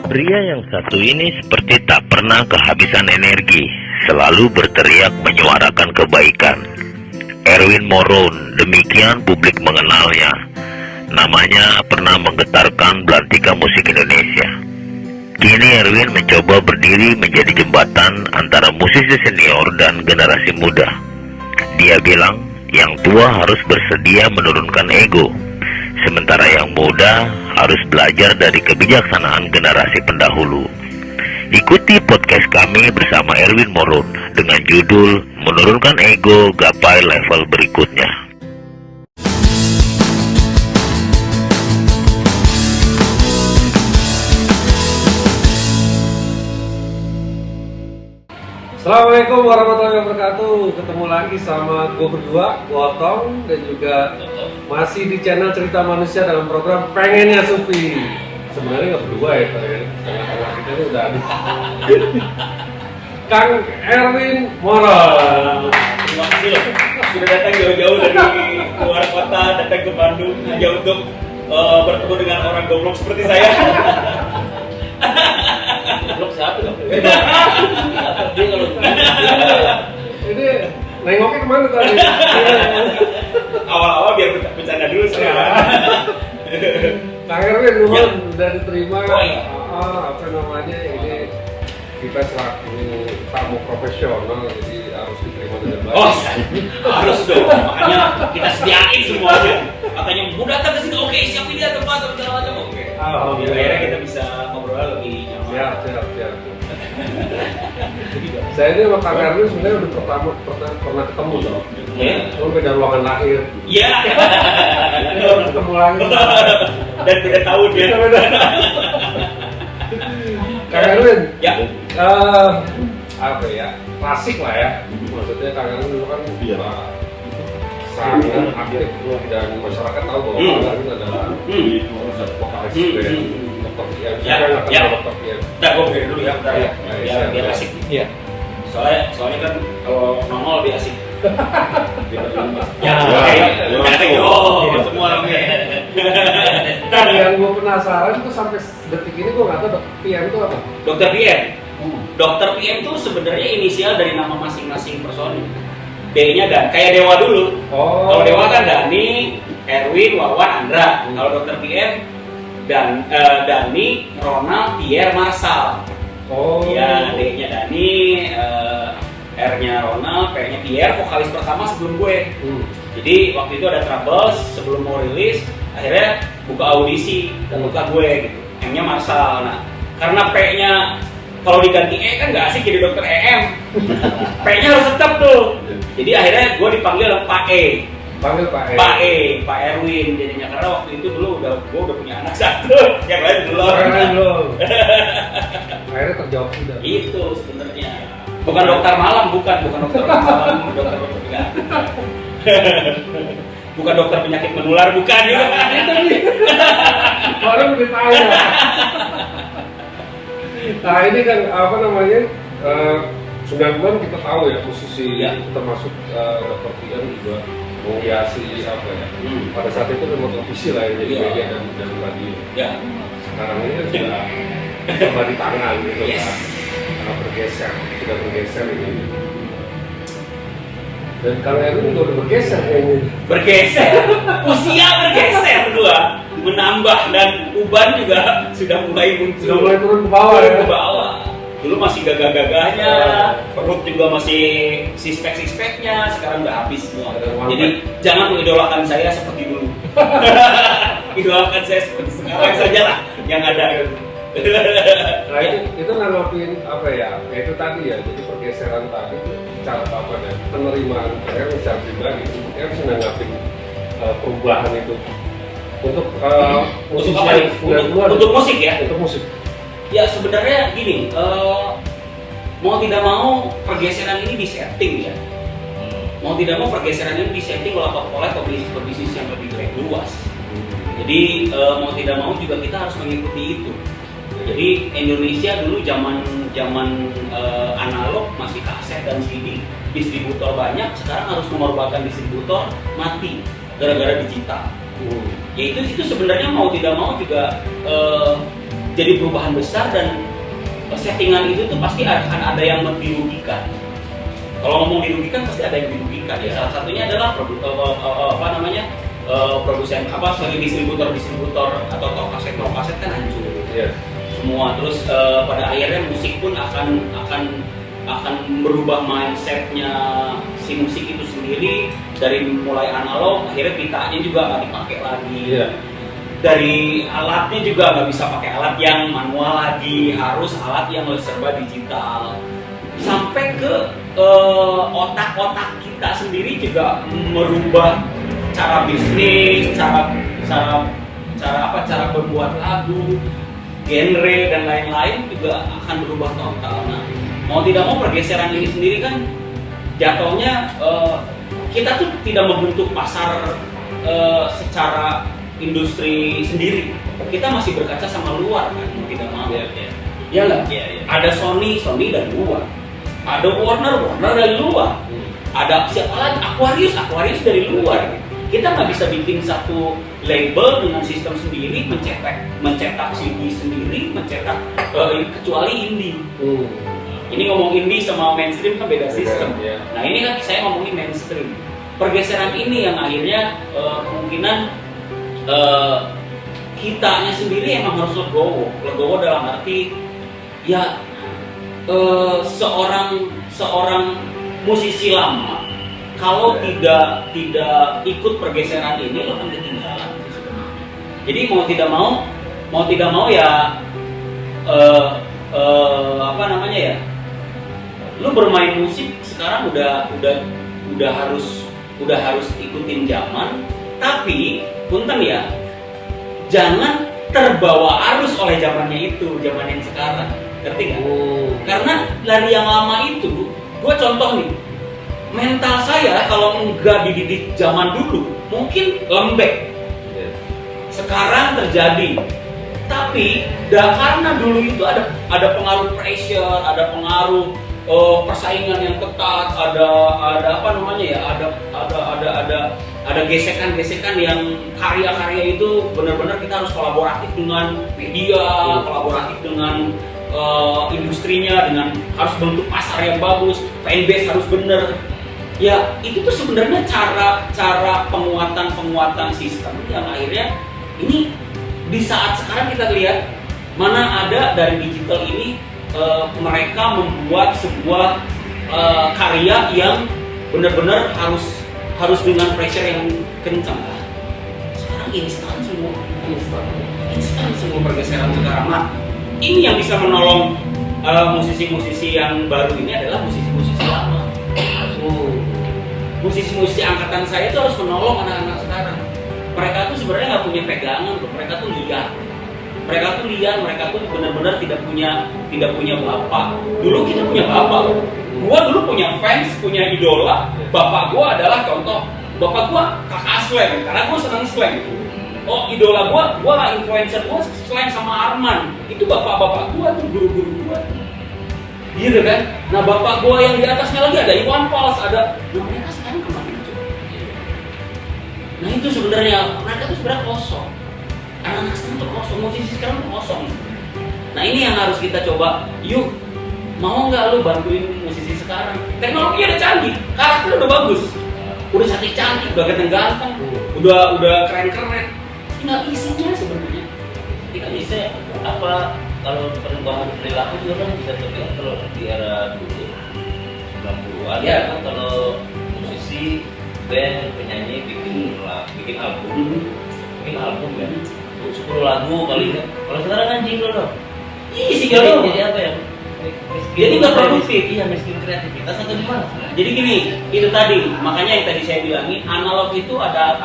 Pria yang satu ini seperti tak pernah kehabisan energi, selalu berteriak menyuarakan kebaikan. Erwin Moron, demikian publik mengenalnya. Namanya pernah menggetarkan belantika musik Indonesia. Kini Erwin mencoba berdiri menjadi jembatan antara musisi senior dan generasi muda. Dia bilang, yang tua harus bersedia menurunkan ego, sementara yang muda harus belajar dari kebijaksanaan generasi pendahulu. Ikuti podcast kami bersama Erwin Moron dengan judul Menurunkan Ego Gapai Level Berikutnya. Assalamualaikum warahmatullahi wabarakatuh. Ketemu lagi sama gue berdua, Otong, dan juga masih di channel Cerita Manusia dalam program Pengennya Supi. Sebenarnya nggak berdua ya, tengah-tengah kita ini udah ada Kang Erwin Moron. Terima kasih loh, sudah datang jauh-jauh dari luar kota, datang ke Bandung hanya untuk bertemu dengan orang goblok seperti saya. Goblok siapa dong? Dia kalau Ini nengoknya kemana tadi? awal-awal biar bercanda dulu saya. Kang Erwin Moron udah diterima. iya. Apa namanya ini? Kita selaku tamu profesional, jadi harus diterima dengan baik. Oh, harus dong. Makanya kita sediain semuanya. Katanya mau datang ke sini, oke, siapin dia tempat atau segala macam, oke. Alhamdulillah. Akhirnya kita bisa ngobrol lebih nyaman. Siap. Saya ini sama Kang Erwin sebenarnya udah pernah ketemu dong. Iya. Cuma beda ruangan lahir. Iya. Baru ketemu lagi. Dan beda tahun ya. Kang Erwin, Ya. apa ya? Klasik lah ya. Maksudnya Kang Erwin dulu kan sangat aktif dan masyarakat tahu bahwa Kang Erwin adalah vokalis band Dr. Pian. Siapa yang akan tahu Dr. Pian? Ntar gue berdiri dulu ya, bentar ya. Biar asik. Iya. Soalnya kan kalau nongol lebih asik. Ya, Semua orangnya. Kan yang gue penasaran tuh sampai detik ini gue nggak tahu Dr. Pian itu apa. Dokter PM. Dokter PM itu sebenarnya inisial dari nama masing-masing personil. D-nya Dan, kayak Dewa dulu. Oh. Kalau Dewa kan Dani, Erwin, Wawan, Andra. Kalau Dokter PM Dani, Ronald, Pierre, Marsal. Oh. Ya, D-nya Dani, R-nya Ronald, P-nya Pierre, vokalis pertama sebelum gue. Jadi waktu itu ada troubles sebelum mau rilis, akhirnya buka audisi dan buka gue gitu. M-nya Marsal. Nah, karena P-nya kalau diganti E kan nggak asik jadi dokter EM. P-nya harus tetap tuh. Jadi akhirnya gue dipanggil Pak E. Panggil Pak E. Pak Erwin jadinya, karena waktu itu dulu gue udah punya anak satu, yang lain belum. Akhirnya terjawab sudah. Itu sebenarnya. Bukan dokter malam, bukan dokter malam, dokter enggak. Bukan dokter penyakit menular, bukan juga. Itu nih. Orang udah tanya. Nah ini kan apa namanya? 90-an kita tahu ya musisi termasuk Dr. Pian juga menghiasi apa ya? Pada saat itu remote televisi lah ya, jadi media dan radio. Ya. Sekarang ini kan sudah coba di tangan gitu kan. Sudah bergeser ini. Dan kalau Erwin juga udah bergeser kayaknya. Bergeser, usia bergeser berdua, menambah dan uban juga sudah mulai muncul. Sudah mulai turun ke bawah ya. Ke bawah. Dulu masih gagah-gagahnya, perut juga masih sispek-sispeknya, sekarang udah habis semua. Jadi jangan mengidolakan saya seperti dulu. Idolakan saya seperti sekarang saja lah yang ada gitu. Nah itu nanggapin apa ya? Itu tadi ya, jadi pergeseran tadi cara apa dan penerimaan saya secara pribadi saya bisa nanggapin perubahan itu untuk untuk apa nih? Untuk musik ya? Untuk musik. Ya sebenarnya gini, mau tidak mau pergeseran ini disetting ya. Mau tidak mau pergeseran ini disetting oleh pebisnis yang lebih luas. Jadi mau tidak mau juga kita harus mengikuti itu. Jadi Indonesia dulu zaman analog masih kaset dan CD, distributor banyak, sekarang harus mengorbankan distributor mati gara-gara digital. Ya itu sebenarnya mau tidak mau juga jadi perubahan besar dan settingan itu tuh pasti akan ada yang dirugikan. Kalau ngomong dirugikan pasti ada yang dirugikan ya. Salah satunya adalah produsen sebagai distributor atau toko kaset kan hancur. Iya. Semua terus pada akhirnya musik pun akan berubah mindsetnya si musik itu sendiri, dari mulai analog akhirnya pitanya juga nggak dipakai lagi. Iya. Dari alatnya juga nggak bisa pakai alat yang manual lagi, harus alat yang serba digital. Sampai ke otak-otak kita sendiri juga merubah cara bisnis, cara berbuat lagu, genre dan lain-lain juga akan berubah total. Nah, mau tidak mau pergeseran ini sendiri kan jatuhnya kita tuh tidak membentuk pasar secara industri sendiri. Kita masih berkaca sama luar kan, mau tidak mau. Ya nggak? Ada Sony dari luar. Ada Warner dari luar. Ada siapa lagi? Aquarius dari luar. Kita nggak bisa bikin satu label dengan sistem sendiri, mencetak CD sendiri, kecuali indie. Ini ngomong indie sama mainstream kan beda sistem. Nah ini kan saya ngomongin mainstream. Pergeseran ini yang akhirnya kemungkinan kitanya sendiri emang harus legowo dalam arti ya seorang musisi lama kalau tidak ikut pergeseran ini lo akan ketinggalan. Jadi mau tidak mau ya lu bermain musik sekarang udah harus ikutin zaman, tapi punten ya jangan terbawa arus oleh zamannya itu, zaman yang sekarang, ngerti nggak? Karena dari yang lama itu, gue contoh nih, mental saya kalau enggak dididik zaman dulu mungkin lembek. Sekarang terjadi, tapi karena dulu itu ada pengaruh pressure, ada pengaruh persaingan yang ketat, ada gesekan-gesekan yang karya-karya itu benar-benar kita harus kolaboratif dengan media, kolaboratif dengan industrinya, dengan harus bentuk pasar yang bagus, fanbase harus bener. Ya itu tuh sebenarnya cara penguatan sistem yang akhirnya ini di saat sekarang kita lihat mana ada dari digital ini mereka membuat sebuah karya yang benar-benar harus dengan pressure yang kencang. Sekarang instan semua pergeseran sekarang. Nah, ini yang bisa menolong musisi-musisi yang baru ini adalah musisi-musisi lama. Musisi-musisi angkatan saya itu harus menolong anak-anak sekarang. Mereka tuh sebenarnya nggak punya pegangan loh. Mereka tuh liar, mereka tuh benar-benar tidak punya bapak. Dulu kita punya bapak loh. Gua dulu punya fans, punya idola. Bapak gua adalah contoh. Bapak gua kakak slang, karena gua senang slang. Oh, idola gua influencer gua slang sama Arman. Itu bapak-bapak gua tuh, guru-guru gua. Gitu kan? Nah, bapak gua yang di atasnya lagi ada Iwan Fals, ada. Nah, mereka sekarang kemana? Nah, itu sebenarnya mereka tuh sebenarnya kosong. Anak-anak sekarang tuh kosong, musisi sekarang tuh kosong. Nah, ini yang harus kita coba. Yuk, mau nggak lu bantuin musisi sekarang? Teknologi udah canggih, karakter udah bagus, udah cantik, udah ganteng-ganteng, udah keren-keren. Tinggal isinya sebenarnya. Tinggal isi apa? Kalau perubahan perilaku juga kan bisa terlihat kalau di era dulu 90-an Ya. kan kalau musisi, band, penyanyi bikin album ya 10 lagu kali ya. Kalau sekarang kan jingle loh. Isi gitu. Jadi apa ya? Jadi nggak produktif. Iya, miskin kreativitas atau gimana? Jadi gini, itu tadi, makanya yang tadi saya bilangin, analog itu ada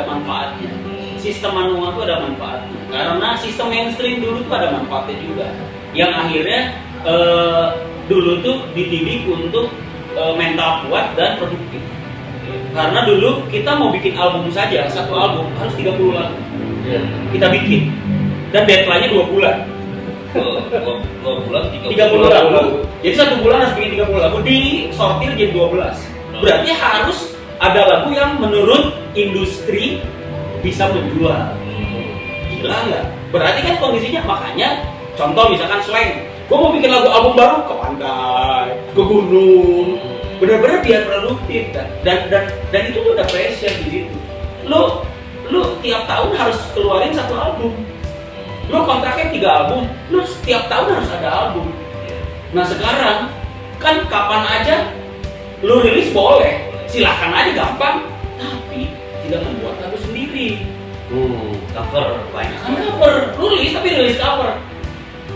manfaatnya. Sistem manual itu ada manfaatnya. Karena sistem mainstream dulu tuh ada manfaatnya juga. Yang akhirnya dulu tuh dididik untuk mental kuat dan produktif. Karena dulu kita mau bikin album saja, satu album harus 30 lagu. Kita bikin. Dan deadline-nya 2 bulan. 2 bulan 30 lagu. Jadi 1 bulan harus bikin 30 lagu, disortir jadi 12. Berarti harus ada lagu yang menurut industri bisa menjual. Gila nggak? Berarti kan kondisinya, makanya contoh misalkan slang, gue mau bikin lagu album baru ke pantai, ke gunung, bener-bener biar produktif dan itu tuh udah pressure di situ. Lu tiap tahun harus keluarin satu album. Lu kontraknya 3 album, lu setiap tahun harus ada album. Nah sekarang kan kapan aja lu rilis boleh, silahkan aja gampang, tapi tidak membuat lagu sendiri. Cover Banyak kan cover, rilis tapi rilis cover.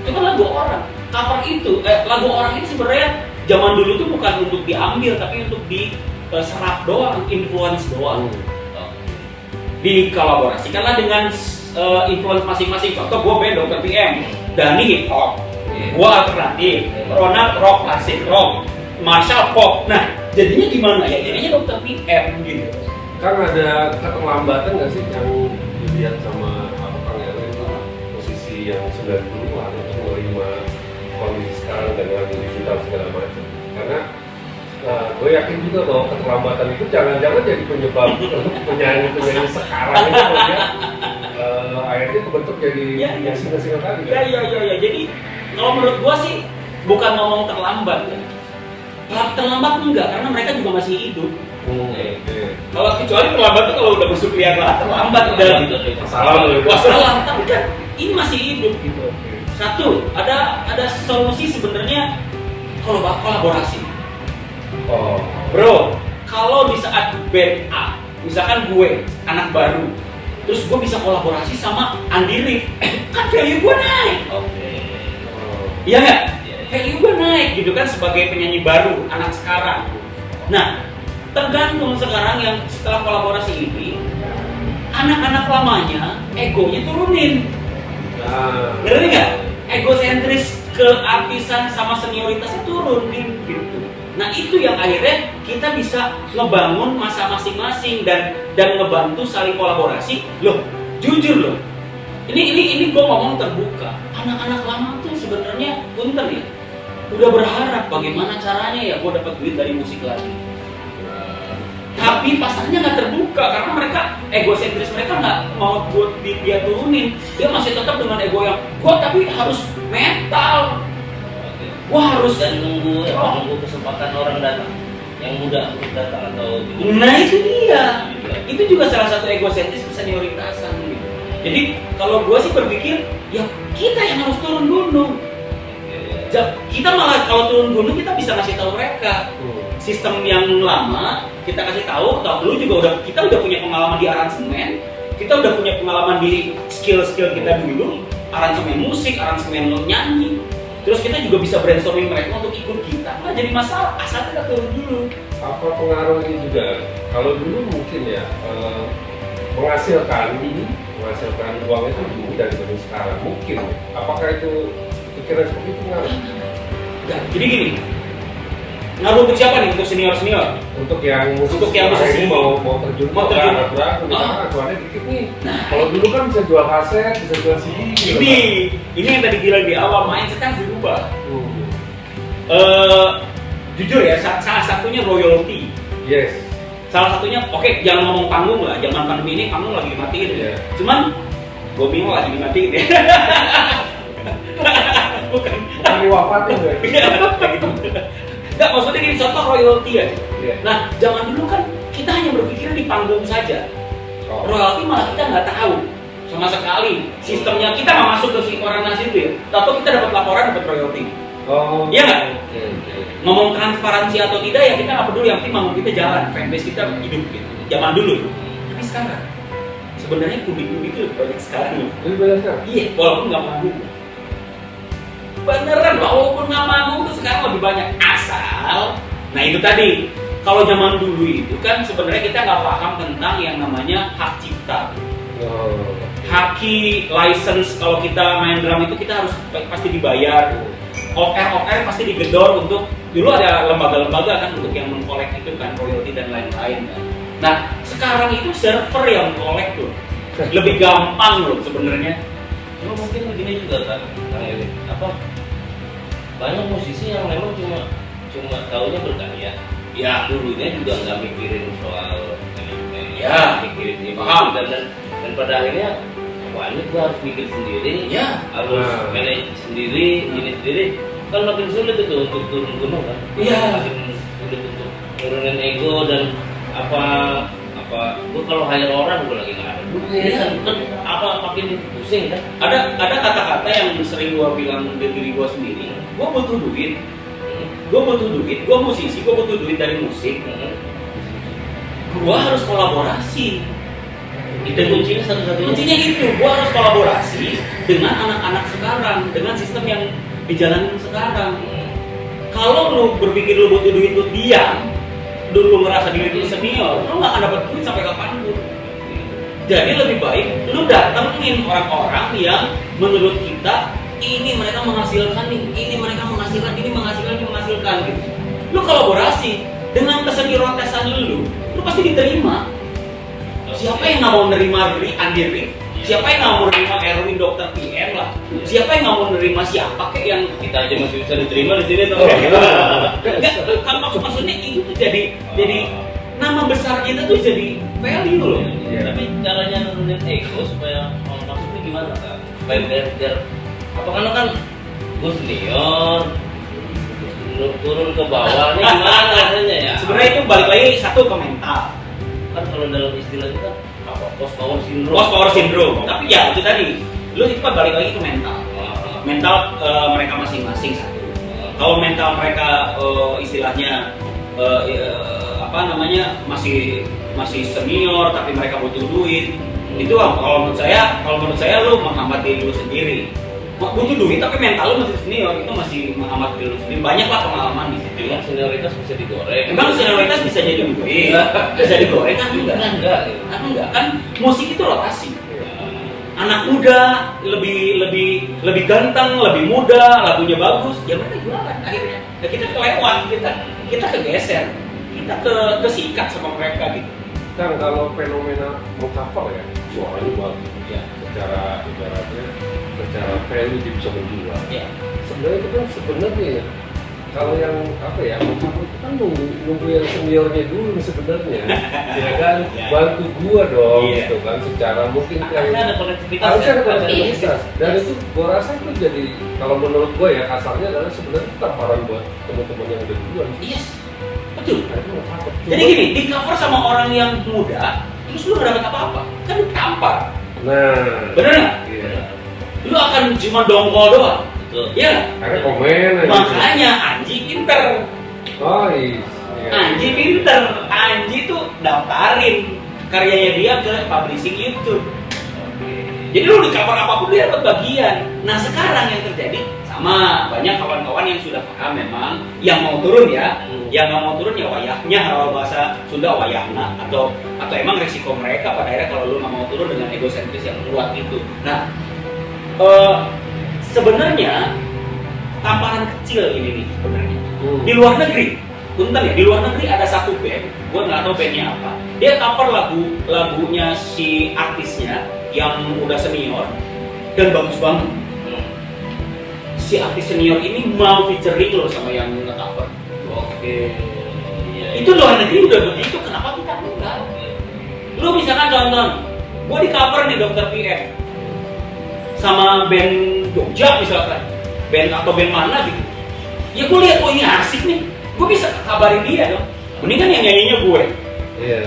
Itu kan lagu orang. Cover itu, lagu orang ini sebenarnya zaman dulu tuh bukan untuk diambil tapi untuk diserap doang, influence doang. Dikolaborasikanlah dengan influence masing-masing. Contoh gue band Dr. PM, Dani hip hop, gue alternatif, Ronald rock, klasik rock, Marshall pop. Nah jadinya gimana ya? Jadinya Dr. PM gitu. Kan ada keterlambatan nggak sih yang dilihat sama Kang Erwin itu posisi yang 90-an untuk menerima kondisi sekarang dengan digital segala macam? Karena gue yakin juga bahwa keterlambatan itu jangan-jangan jadi penyebab penyanyi-penyanyi sekarang itu kemudian akhirnya kebentuk jadi yang single-single tadi kan? Ya. Jadi kalau menurut gue sih bukan ngomong terlambat ya. Terlambat enggak, karena mereka juga masih hidup. Kalau kecuali terlambat tuh kalau udah masuk liar lah, terlambat udah masalah. Tapi kan ini masih hidup gitu. Satu, ada solusi sebenarnya kalau kolaborasi. Bro, kalau di saat band A, misalkan gue anak baru, terus gue bisa kolaborasi sama Andi Rif, kan value gue naik. Iya nggak? Value gue naik gitu kan sebagai penyanyi baru, anak sekarang. Nah, tergantung sekarang yang setelah kolaborasi ini, anak-anak lamanya egonya turunin. Ngerti nggak? Egosentris keartisan sama senioritasnya turunin gitu. Nah itu yang akhirnya kita bisa ngebangun masa masing-masing dan ngebantu saling kolaborasi. Loh, jujur loh. Ini gue ngomong terbuka. Anak-anak lama tuh sebenarnya punten ya. Udah berharap bagaimana caranya ya gue dapat duit dari musik lagi. Tapi pasarnya nggak terbuka karena mereka egosentris, mereka nggak mau buat dia turunin. Dia masih tetap dengan ego yang gue tapi harus metal. Gue harus dan nunggu kesempatan orang datang yang muda untuk datang atau gitu. Nah itu dia. Itu juga salah satu egosentris senioritasan gitu. Jadi kalau gue sih berpikir ya kita yang harus turun gunung. Kita malah kalau turun gunung kita bisa kasih tahu mereka sistem yang lama, kita kasih tahu dulu juga kita udah punya pengalaman di aransemen, kita udah punya pengalaman di skill-skill kita dulu, aransemen musik, aransemen nyanyi. Terus kita juga bisa brainstorming mereka untuk ikut kita. Nggak jadi masalah, asal kita turun dulu. Apa pengaruh ini juga? Kalau dulu mungkin ya menghasilkan uang itu lebih mudah dibanding sekarang. Mungkin. Apakah itu pikiran seperti itu pengaruh? Nggak. Jadi gini, ngaruh untuk siapa nih? Untuk senior-senior? Untuk yang musisi mau terjun acuannya dikit nih. Kalau dulu kan bisa jual kaset, bisa jual CD. Ini yang tadi bilang di awal, mindset kan berubah. Jujur ya, salah satunya royalty. Yes. Salah satunya, oke, jangan ngomong panggung lah. Zaman pandemi ini panggung lagi dimatiin ya. Cuman gue bingung lagi dimatiin ya. Bukan diwafatin ya. Enggak, maksudnya gini, contoh royalty aja. Nah, zaman dulu kan kita hanya berpikir di panggung saja. Royalty malah kita nggak tahu sama sekali. Sistemnya kita nggak masuk ke si orang nasi itu ya. Atau kita dapat laporan dapat royalty. Iya nggak? Ngomong transparansi atau tidak ya kita nggak peduli. Yang penting manggung kita jalan, fanbase kita hidup gitu. Zaman dulu. Tapi sekarang sebenarnya publik itu banyak sekali. Lebih banyak sekarang? Iya, walaupun nggak manggung. Beneran, walaupun nggak manggung itu sekarang lebih banyak asal. Nah itu tadi, kalau zaman dulu itu kan sebenarnya kita nggak paham tentang yang namanya hak cipta, haki, license. Kalau kita main drum itu kita harus pasti dibayar. Off air pasti digedor untuk dulu ada lembaga-lembaga kan untuk yang mengkolek itu kan royalty dan lain-lain kan. Nah sekarang itu server yang mengkolek tuh lebih gampang loh sebenarnya. Cuma mungkin begini juga kan, apa? Banyak musisi yang memang cuma taunya berkarya. Ya dulunya juga nggak mikirin soal manajemen. Ya, mikirin ini paham. dan pada akhirnya banyak gua harus bikin sendiri, Ya. harus manage sendiri, ini sendiri, kan makin sulit itu untuk turun gunung kan? Iya. Makin sulit untuk turunin ego dan apa gua kalau hire orang gua lagi nggak ada duit kan, makin pusing kan? Ada kata-kata yang sering gua bilang dari diri gua sendiri. Gua butuh duit. Gua musisi, gua butuh duit dari musik. Gua harus kolaborasi. Itu kuncinya satu-satunya. Kuncinya itu, gua harus kolaborasi dengan anak-anak sekarang, dengan sistem yang dijalanin sekarang. Kalau lu berpikir lu butuh duit, lu diam, dulu ngerasa diri lu senior, lu nggak akan dapat duit sampai kapanpun. Jadi lebih baik lu datengin orang-orang yang menurut kita ini mereka menghasilkan nih, ini mereka menghasilkan, ini menghasilkan gitu. Lu kolaborasi dengan kesenioran lu pasti diterima. Siapa yang nggak mau nerima Andi Rif? Siapa yang nggak mau nerima Erwin Dr. PM lah? Siapa yang nggak mau nerima siapa kayak yang Kita aja masih bisa diterima di sini tuh. Enggak, kan maksudnya itu tuh jadi nama besar kita tuh jadi value loh. Iya. Tapi caranya nurunin ego supaya maksudnya gimana kan? Supaya biar apa kan gue senior turun ke bawah ini gimana rasanya ya? Sebenarnya itu balik lagi satu ke mental. Kan kalau dalam istilah itu kan apa post power syndrome. Post power syndrome. Tapi ya itu tadi, lu itu kan balik lagi ke mental. Mental mereka masing-masing satu. Kalau mental mereka istilahnya apa namanya masih senior tapi mereka butuh duit, itu kalau menurut saya lu menghambat diri lu sendiri. Butuh duit tapi mental lu masih senior, itu masih menghambat diri lu sendiri. Banyaklah pengalaman di situ ya. Senioritas bisa digoreng. Emang senioritas bisa jadi duit? Bisa digoreng kan enggak? Enggak kan musik itu rotasi. Anak muda lebih ganteng, lebih muda, lagunya bagus, ya mereka jualan akhirnya. Ya kita kelewat, kita kegeser, kita kesikat sama mereka gitu. Kan kalau fenomena cover ya, suaranya bagus. Ya. Secara ibaratnya, secara value dia bisa menjual. Ya. Sebenarnya itu kan sebenarnya kalau yang apa ya, cover itu kan nunggu yang seniornya dulu sebenarnya, ya kan, Ya. bantu gua dong, Iya. gitu kan, secara mungkin Harusnya kayak ada konektivitas. harusnya ada kan? konektivitas. Dan itu gua rasa itu jadi kalau menurut gua ya kasarnya adalah sebenarnya tamparan buat teman-teman yang udah duluan. Yes, betul. Nah, itu nggak apa. Jadi gini, di cover sama orang yang muda, terus lu nggak dapat apa-apa, kan lu tampar, Nah, bener nggak? iya. Lu akan cuma dongkol doang, Betul. iya nggak? Karena komen aja. Makanya Anji pinter. Oh iya. Anji pinter, Anji tuh daftarin karyanya dia ke publishing YouTube. Jadi lu di cover apapun dia dapat bagian. Nah sekarang yang terjadi sama banyak kawan-kawan yang sudah paham memang yang mau turun ya, yang nggak mau turun ya wayahnya, kalau bahasa Sunda wayahna, atau emang resiko mereka pada akhirnya kalau lu nggak mau turun dengan egosentris yang kuat itu. Nah sebenarnya tamparan kecil ini nih sebenarnya. Di luar negeri, punten ya, di luar negeri ada satu band, gue nggak tahu bandnya apa. Dia cover lagunya si artisnya yang udah senior dan bagus banget. Si artis senior ini mau featuring loh sama yang nge-cover. Oke. Iya. Itu luar negeri udah begitu, kenapa kita enggak? Lu misalkan contoh, gue di cover nih Dr. PM sama band Jogja misalkan, band atau band mana gitu. Ya gue lihat, oh ini asik nih, gue bisa kabarin dia dong. Mendingan yang nyanyinya gue. Iya.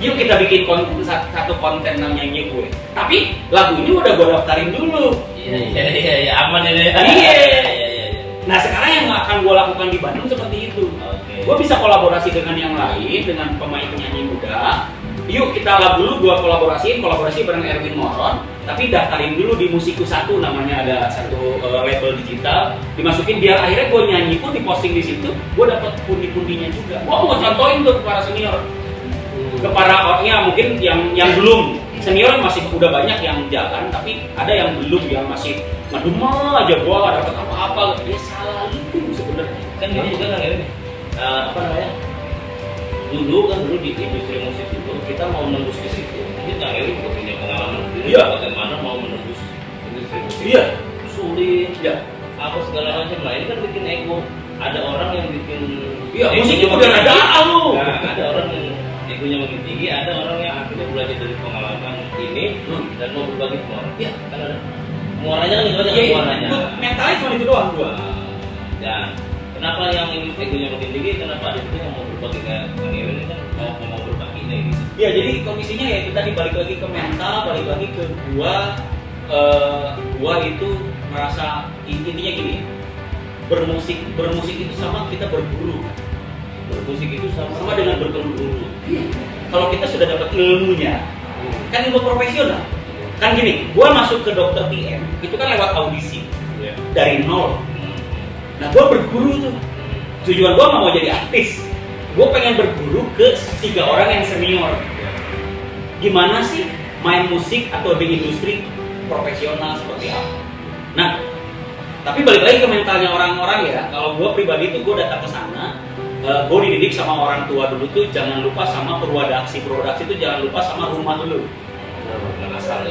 Yuk kita bikin satu konten yang nyanyi gue. Tapi lagunya udah gue daftarin dulu. Iya, aman ini. Iya. Iya. Nah sekarang yang akan gue lakukan di Bandung seperti itu. Oke. Gue bisa kolaborasi dengan yang lain, dengan pemain penyanyi muda. Yuk kita lagu dulu, gue kolaborasi bareng Erwin Moron. Tapi daftarin dulu di Musiku 1, namanya ada satu label digital. Dimasukin biar akhirnya gue nyanyi pun diposting di situ. Gue dapat pundi-pundinya juga. Gue mau contohin tuh ke para senior, ke para orangnya mungkin yang belum senior masih udah banyak yang jalan, tapi ada yang belum, yang masih ngedumel aja gue gak dapet apa-apa. Ya salah itu sebenarnya. Kan gini juga kan ini apa namanya, dulu di industri musik itu kita mau menembus ke situ, mungkin Kang Eri juga punya pengalaman sendiri. Iya. Bagaimana mau menembus industri musik. Iya. Sulit Ya. apa segala macam. Nah ini kan bikin ego. Ada orang yang bikin Iya, egonya musik itu makin udah ada tinggi. lu. Nah, ada orang yang egonya makin tinggi, ada orang yang akhirnya belajar dari pengalaman ini dan mau berbagi ke orang. Ya, kan ada. Muaranya kan itu aja muaranya. Mentalnya cuma itu doang gua. Dan kenapa yang ini egonya makin tinggi? Kenapa ada itu yang mau berbagi kayak Bang Ewin ini kan mau berbagi nih gitu. Ya jadi kondisinya ya itu tadi balik lagi ke mental, balik lagi ke gua. Gua itu merasa intinya gini. Bermusik itu sama kita berburu. Bermusik itu Sama dengan berburu. Kalau kita sudah dapat ilmunya, kan ilmu profesional. Kan gini, gua masuk ke dokter TM itu kan lewat audisi dari nol. Nah, gua berburu tuh. Tujuan gua nggak mau jadi artis. Gua pengen berburu ke 3 orang yang senior. Gimana sih main musik atau di industri profesional seperti apa? Nah, tapi balik lagi ke mentalnya orang-orang ya. Kalau gua pribadi tuh gua datang ke sana, gua dididik sama orang tua dulu tuh jangan lupa sama produksi itu jangan lupa sama rumah dulu.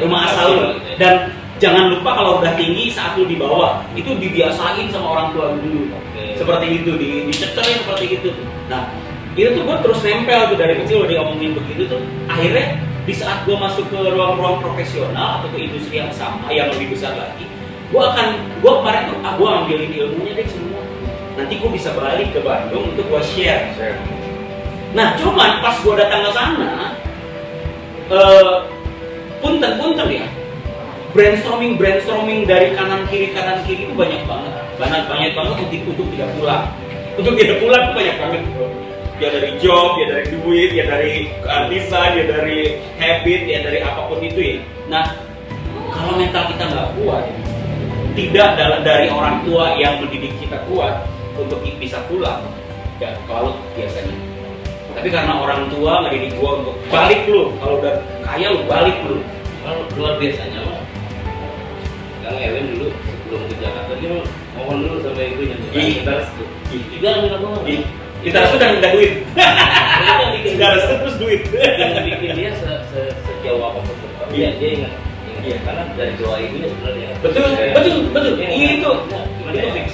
Rumah asal lu. Dan jangan lupa kalau udah tinggi saat lu di bawah itu dibiasain sama orang tua dulu. Seperti itu dicecernya seperti itu. Nah, itu tuh gue terus nempel tuh dari kecil udah diomongin begitu tuh. Akhirnya di saat gue masuk ke ruang-ruang profesional atau ke industri yang sama yang lebih besar lagi, gue kemarin tuh gue ambilin ilmunya deh semua. Nanti gue bisa balik ke Bandung untuk gue share. Nah, cuman pas gue datang ke sana, punten ya, brainstorming dari kanan kiri itu banyak banget untuk tidak pulang. Untuk tidak pulang tuh banyak banget. Ya dari job, ya dari duit, ya dari keartisan, ya dari habit, ya dari apapun itu ya. Nah, kalau mental kita nggak kuat, tidak dari orang tua yang mendidik kita kuat untuk bisa pulang, ya kalau biasanya. Tapi karena orang tua mendidik gua untuk balik lu, kalau udah kaya lu balik lu. Kalau luar biasanya mah, Kang Ewin dulu sebelum ke Jakarta dia ngomong dulu sama ibunya. Kita restu. Juga minta tolong. Kita restu dan minta duit. Kita restu terus duit. Yang bikin dia sejauh apapun bertemu. Iya. Dia ingat. Iya, karena dari doa ibunya sebenarnya. Betul. Itu fix.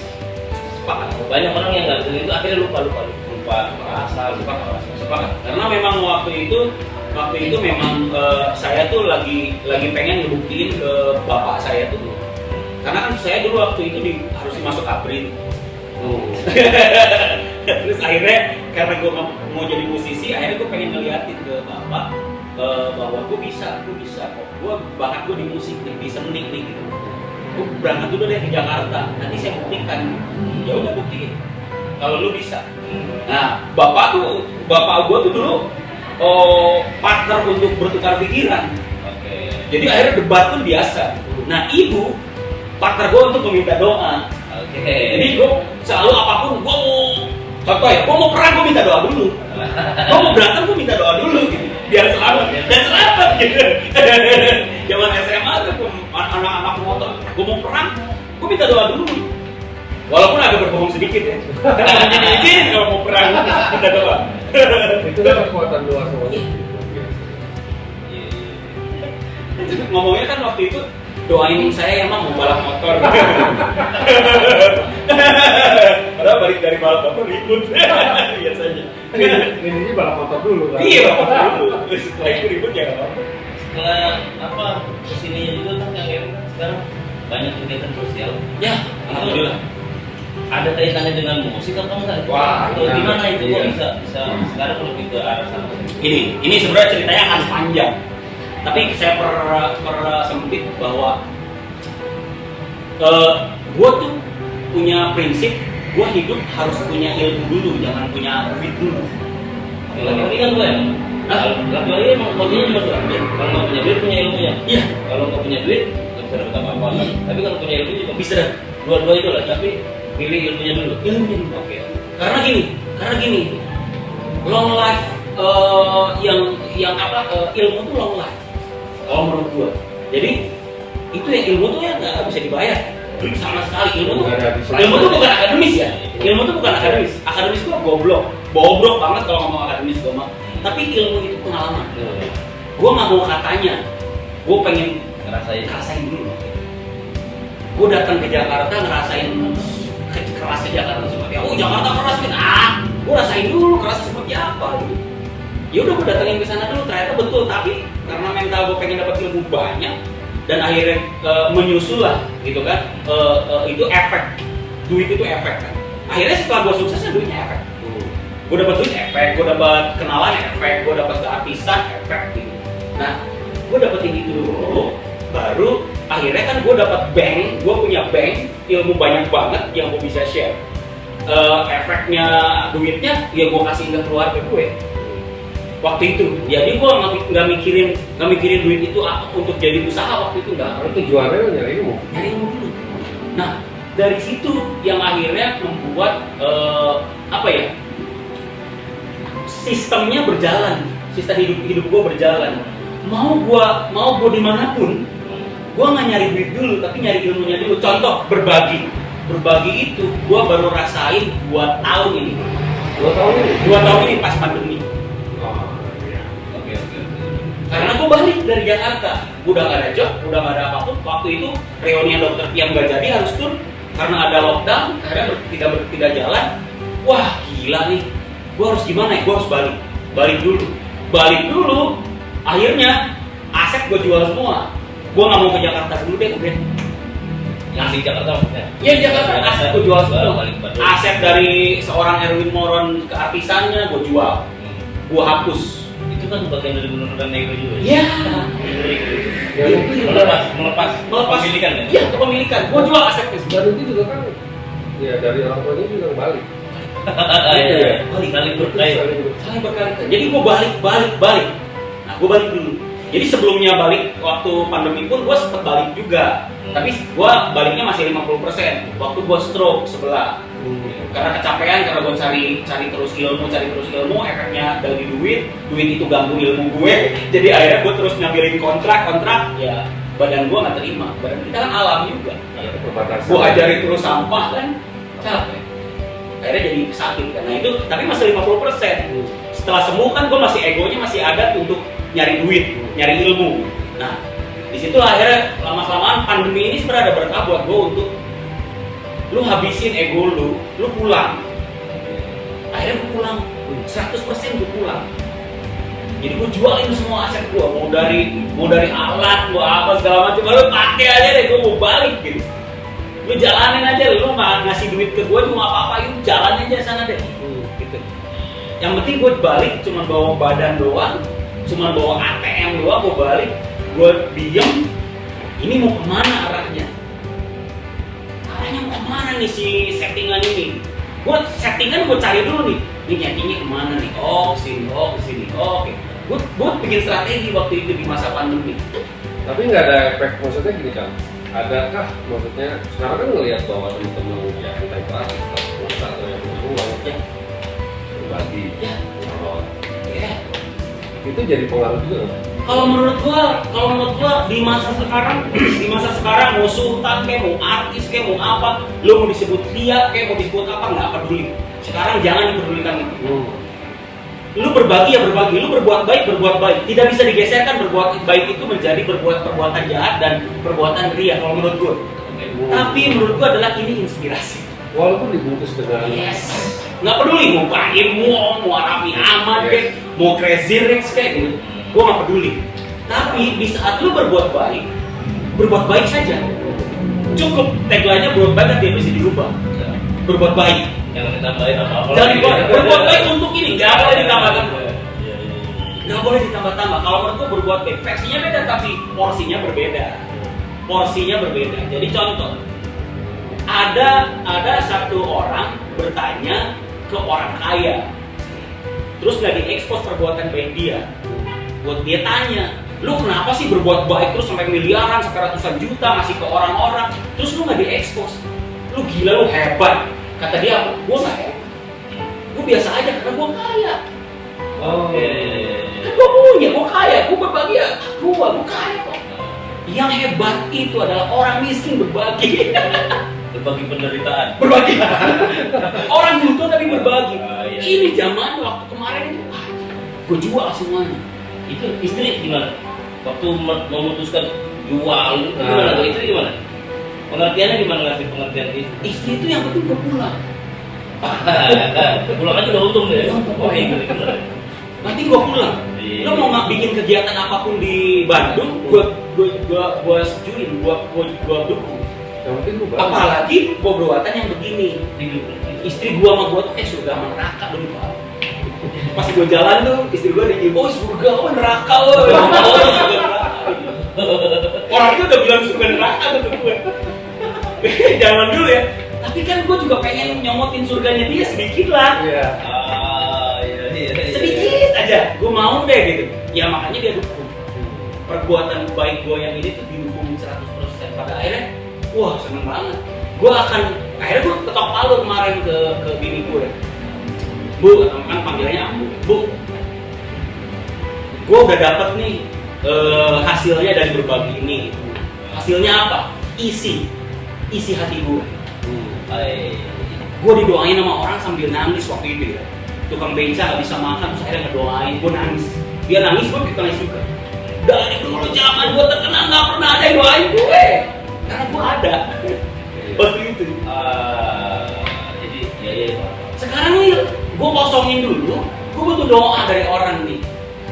Sepakat. Banyak orang yang nggak betul itu akhirnya lupa asal. Sepakat. Karena memang waktu itu memang saya tuh lagi pengen ngebuktiin ke bapak saya tuh. Karena kan saya dulu waktu itu harus masuk ABRI. Terus akhirnya karena gue mau jadi musisi, akhirnya gue pengen ngeliatin ke bapak bahwa gue bisa kok. Gue bakat gue di musik nih, di seni nih gitu. Gue berangkat dulu deh ke Jakarta. Nanti saya buktikan. Ya udah buktiin. Kalau lu bisa. Nah, bapak gue tuh dulu partner untuk bertukar pikiran. Jadi akhirnya debat pun biasa. Nah, ibu partner gue untuk meminta doa. Jadi gue selalu apapun gue mau perang gue minta doa dulu. Gue mau berantem gue minta doa dulu gitu. Biar selamat dan selamat gitu. Zaman SMA tuh anak-anak motor, gue mau perang gue minta doa dulu. Walaupun agak berbohong sedikit ya. Jadi kalau mau perang minta doa. Itu kan kekuatan doa semuanya. Jadi ngomongnya kan waktu itu doain saya emang mau balap motor. Padahal balik dari balap motor ribut biasanya. Ini balap motor dulu kan? Iya, balap motor dulu. Setelah itu ribut ya nggak apa-apa. Setelah kesininya juga kan yang sekarang banyak kegiatan sosial. Ya, alhamdulillah. Ada kaitannya dengan musik atau enggak? Wah, atau gimana itu kok iya. bisa sekarang lebih ke arah sana? Ini sebenarnya ceritanya akan panjang. Tapi saya sempit bahwa gue tuh punya prinsip, gue hidup harus punya ilmu dulu, jangan punya duit dulu. Laki-laki kan gue ya? Laki-laki emang hobinya cuma suami. Kalau nggak punya duit punya ilmunya. Iya. Kalau nggak punya duit nggak bisa dapat apa-apa. Tapi kalau punya ilmu juga Bisa. dua-dua itu lah. Tapi pilih ilmunya dulu. Ilmunya dulu. Oke. Karena gini, long life ilmu tuh long life. Kalau menurut gue, jadi itu yang ilmu tuh ya nggak bisa dibayar sama sekali. Ilmu tuh bukan akademis ya. Ilmu tuh bukan akademis. Akademis tuh bobrok banget kalau ngomong akademis gue mah. Tapi ilmu itu pengalaman. Gue nggak mau katanya. Gue pengen ngerasain dulu. Gue datang ke Jakarta ngerasain kerasnya Jakarta seperti apa. Oh Jakarta keras kan? Gue rasain dulu kerasnya seperti apa. Ya udah gue datengin ke sana dulu, ternyata betul. Tapi karena mental gue pengen dapat ilmu banyak dan akhirnya menyusul lah gitu kan, itu efek, duit itu efek kan. Akhirnya setelah gue sukses ya duitnya efek. Gue dapat duit efek, gue dapat kenalan efek, gue dapat keartisan efek gitu. Nah, gue dapetin itu dulu, baru akhirnya kan gue dapat bank, gue punya bank ilmu banyak banget yang gue bisa share. Efeknya duitnya ya gue kasih ke keluarga gue waktu itu. Jadi gue nggak mikirin duit itu untuk jadi usaha waktu itu nggak. Karena tujuannya nyari ilmu. Nyari ilmu dulu. Nah dari situ yang akhirnya membuat apa ya, sistemnya berjalan, sistem hidup gue berjalan. Mau gue dimanapun, gue nggak nyari duit dulu, tapi nyari ilmunya dulu. Contoh berbagi itu gue baru rasain 2 tahun ini. 2 tahun ini? 2 tahun ini pas pandemi. Oh, iya. Oke. Karena gue balik dari Jakarta, udah nggak ada job, udah nggak ada apapun. Waktu itu reunian dokter Piam nggak jadi, harus tur karena ada lockdown, akhirnya tidak jalan. Wah gila nih, gue harus gimana ya? Gue harus balik dulu. Akhirnya aset gue jual semua. Gue nggak mau ke Jakarta dulu deh, udah. Yang di Jakarta maksudnya? Iya di Jakarta aset gue jual semua. Balik Bandung. Aset dari seorang Erwin Moron ke artisannya gue jual, gue hapus. Itu kan bagian dari menurunkan ego juga. Iya. Ya, itu Melepas kepemilikan ya? Iya, kepemilikan. Gue jual asetnya semua. dan itu juga kan ya dari orang tuanya bilang balik. Iya. Balik berkait. Saling berkali-kali. Jadi gue balik. Nah, gue balik dulu. Jadi sebelumnya balik waktu pandemi pun gue sempet balik juga. Tapi gue baliknya masih 50%. Waktu gue stroke sebelah. Karena kecapean, karena gue cari terus ilmu, efeknya dari duit itu ganggu ilmu gue. Jadi akhirnya gue terus ngambilin kontrak, ya badan gue nggak terima. Badan kita kan alam juga. Perbatasan. Gue ajarin terus sampah kan, capek. Akhirnya jadi sakit kan. Nah itu, tapi masih 50%. Setelah sembuh kan gue masih egonya masih ada untuk nyari duit, nyari ilmu. Nah disitulah akhirnya lama-kelamaan pandemi ini sebenarnya ada berkah buat gue untuk lu habisin ego lu pulang. Akhirnya gue pulang, 100% gue pulang. Jadi gue jualin semua aset gue, mau dari alat, mau apa segala macam, lu pakai aja deh, gue mau balik gitu. Lu jalanin aja, lu ngasih duit ke gue cuma apa-apa, itu jalan aja sana deh. Gitu. Yang penting gue balik cuma bawa badan doang, cuma bawa ATM doang, gue balik, gue diem. Ini mau kemana arahnya? Arahnya mau kemana nih si settingan ini? Gue settingan gue cari dulu nih. Ini nyetingnya kemana nih? Oh kesini, oke. Gue bikin strategi waktu itu di masa pandemi. Tapi nggak ada efek, maksudnya gini kan? Adakah maksudnya sekarang kan ngelihat bahwa teman-teman ya entah itu artis atau yang beruang Ya, berbagi, ya, ya. itu jadi pengaruh juga nggak? Kalau menurut gua di masa sekarang mau sultan kayak mau artis kayak mau apa, lu mau disebut ria kayak mau disebut apa nggak peduli. Sekarang jangan dipedulikan itu. Lu berbagi ya berbagi, lu berbuat baik. Tidak bisa digeserkan berbuat baik itu menjadi berbuat perbuatan jahat dan perbuatan ria kalau menurut gua. Tapi menurut gua adalah ini inspirasi. Walaupun dibungkus dengan Nggak peduli mau Baim, mau Raffi Ahmad kayak, mau Crazy Rich kayak gitu. Gue nggak peduli. Tapi di saat lu berbuat baik saja. Cukup tagline-nya berbuat baik, dia bisa dirubah. Berbuat baik. Jangan ditambahin apa-apa. Jangan berbuat baik untuk ini, nggak boleh ditambah-tambah. Nggak boleh ditambah-tambah. Kalau menurut gue berbuat baik, versinya beda tapi porsinya berbeda. Jadi contoh, ada satu orang bertanya ke orang kaya, terus nggak diekspos perbuatan baik dia. Buat dia tanya, lu kenapa sih berbuat baik terus sampai miliaran, sampai ratusan juta ngasih ke orang-orang, terus lu nggak diekspos? Lu gila, lu hebat. Kata dia apa? Gua nggak hebat. Gua biasa aja karena gua kaya. Kan gua punya, gua kaya, gua berbagi ya. Gua kaya kok. Yang hebat itu adalah orang miskin berbagi. Berbagi penderitaan. Berbagi. Orang butuh tapi berbagi. Iya. Ini zaman waktu kemarin itu, gue jual semuanya. Itu istri gimana? Waktu memutuskan jual, gimana? Istri gimana? Pengertiannya gimana ngasih pengertian itu? Istri itu yang penting gue pulang. Pulang aja udah untung deh. Oh iya, gimana? nanti gua pulang. Lo mau nggak bikin kegiatan apapun di Bandung, gua setujuin, gua dukung. Yang penting lu balik. Apalagi gua berbuatan yang begini. Istri gua sama gua tuh kayak surga sama neraka dulu Pak. Pas gua jalan tuh, istri gua udah oh surga, oh neraka lo. Orang itu udah bilang surga neraka tuh gue. Jangan dulu ya. Tapi kan gue juga pengen nyomotin surganya dia sedikit lah. Iya. Sedikit aja. Gue mau deh gitu. Ya makanya dia dukung. Perbuatan baik gue yang ini tuh didukung 100%. Pada akhirnya, wah seneng banget. Akhirnya gue ketok palu kemarin ke bini gue. Bu, kan panggilannya Ambu. Bu, gue udah dapet nih hasilnya dari berbagi ini. Hasilnya apa? Isi hati gue. Gue didoain sama orang sambil nangis waktu itu ya. Tukang beca gak bisa makan, terus akhirnya ngedoain, gue nangis. Dia nangis, gue nangis juga. Dari dulu zaman gue terkenal gak pernah ada yang doain gue. Karena gue ada. Waktu itu. Jadi ya. Sekarang nih, gue kosongin dulu. Gue butuh doa dari orang nih.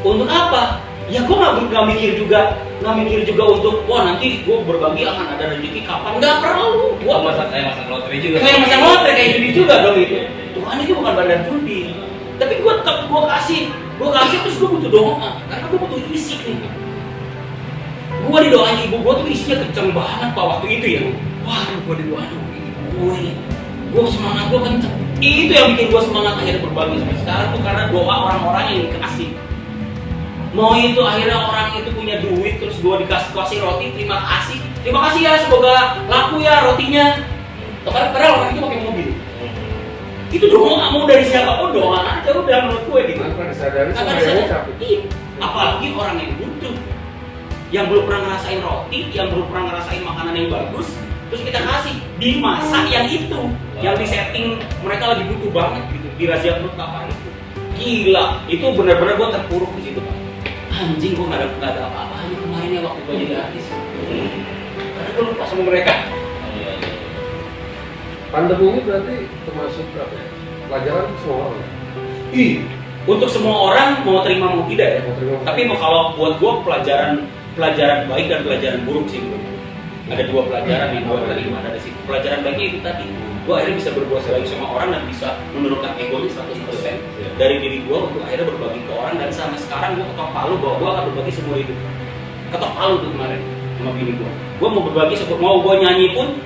Untuk apa? Ya gue nggak mikir juga untuk wah nanti gue berbagi akan ada rezeki kapan, nggak perlu. Gue Masang loteri juga. kayak masang lotre kayak judi juga dong itu. Tuhan itu bukan badan judi, tapi gue tetap gue kasih terus gue butuh doa karena gue butuh isi nih. Gue didoain ibu gue tuh isinya kenceng banget pak waktu itu ya. Wah gue didoain ibu gue semangat gue kenceng. Itu yang bikin gue semangat akhirnya berbagi sampai sekarang tuh karena doa orang-orang yang dikasih. Mau itu akhirnya orang itu punya duit terus gue dikasih roti, terima kasih ya semoga laku ya rotinya. Padahal orang itu pakai mobil. Itu doa mau dari siapapun doa aja udah menurut gue gitu. Tanpa disadari sama Tanpa yang disadari. ucap. Iya. Apalagi orang yang butuh, yang belum pernah ngerasain roti, yang belum pernah ngerasain makanan yang bagus, terus kita kasih di masa yang itu, yang di setting mereka lagi butuh banget gitu di razia perut lapar itu. Gila, itu benar-benar gue terpuruk di situ Pak. Anjing gue gak ada apa-apanya kemarin ya waktu gue jadi artis. Karena gue lupa sama mereka. Pandemi ini berarti termasuk apa ya? Pelajaran untuk semua orang. Untuk semua orang mau terima mau tidak ya. Tapi kalau buat gue pelajaran baik dan pelajaran buruk sih gue. Ada dua pelajaran yang gue terima dari situ. Pelajaran baiknya itu tadi. Gue akhirnya bisa berbuat baik sama orang dan bisa menurunkan egonya 100% dari diri gue untuk akhirnya berbagi ke orang dan sampai sekarang gue ketok palu bahwa gue akan berbagi semua itu. Ketok palu tuh kemarin sama bini gue. Gue mau berbagi, mau gue nyanyi pun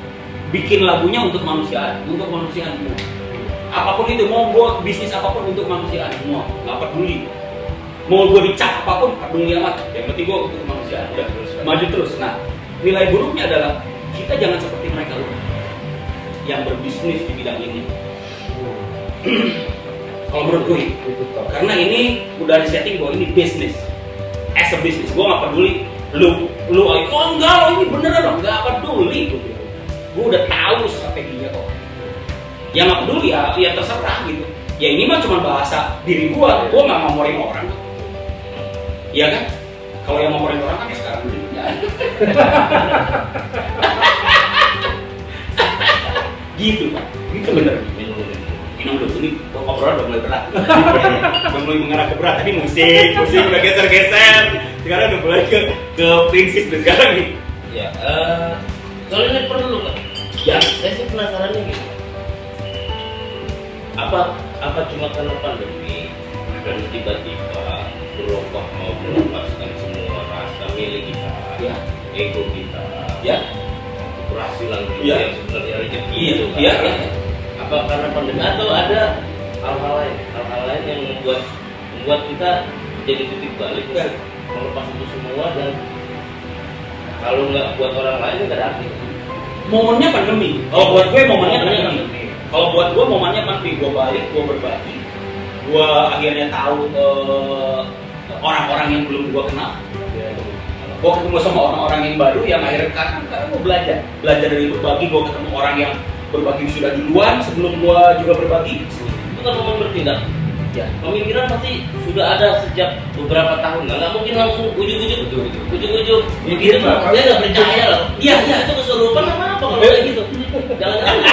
bikin lagunya untuk manusia semua. Apapun itu, mau gue bisnis apapun untuk manusia semua, nggak peduli. Mau gue dicap apapun, peduli amat. Yang penting gue untuk manusia, udah maju terus. Nah, nilai buruknya adalah kita jangan seperti mereka loh yang berbisnis di bidang ini. Kalau menurut gue, karena ini udah disetting bahwa ini bisnis, as a business, gue nggak peduli lu oh enggak lo ini beneran loh, nggak peduli gue udah tahu strateginya kok. Yang nggak peduli ya terserah gitu. Ya ini mah cuma bahasa diri gue nggak ngomorin orang, iya kan? Kalau yang ngomorin orang kan ya sekarang gitu Pak, gitu bener. Minum dulu, ini obrolan udah mulai berat. Udah mulai mengarah ke berat, tadi musik udah geser-geser. Sekarang udah mulai ke prinsip dan sekarang nih. Ya, kalau ini perlu Pak. Ya, saya sih penasarannya gitu. Apa cuma karena pandemi dan tiba-tiba berubah mau melepaskan semua rasa milik kita, ya, ego kita, ya, keberhasilan kita yang sebenarnya rezeki itu kan? Iya. Apa karena pandemi atau ada hal-hal lain yang membuat kita jadi titik balik untuk melepas itu semua dan kalau nggak buat orang lain nggak ada arti. Momennya pandemi. Kalau buat gue momennya pandemi. Kalau buat gue momennya pandemi. Gue balik, gue berbagi, gue akhirnya tahu orang-orang yang belum gue kenal. Gue ketemu sama orang-orang yang baru yang akhirnya karena gue belajar dari berbagi. Gue ketemu orang yang berbagi sudah duluan sebelum gue juga berbagi. Itu kan momen bertindak. Ya, pemikiran pasti sudah ada sejak beberapa tahun. Nggak mungkin langsung ujuk-ujuk. Begitu Pak, saya nggak percaya loh. Iya, itu kesurupan apa kalau kayak gitu. Jangan-jangan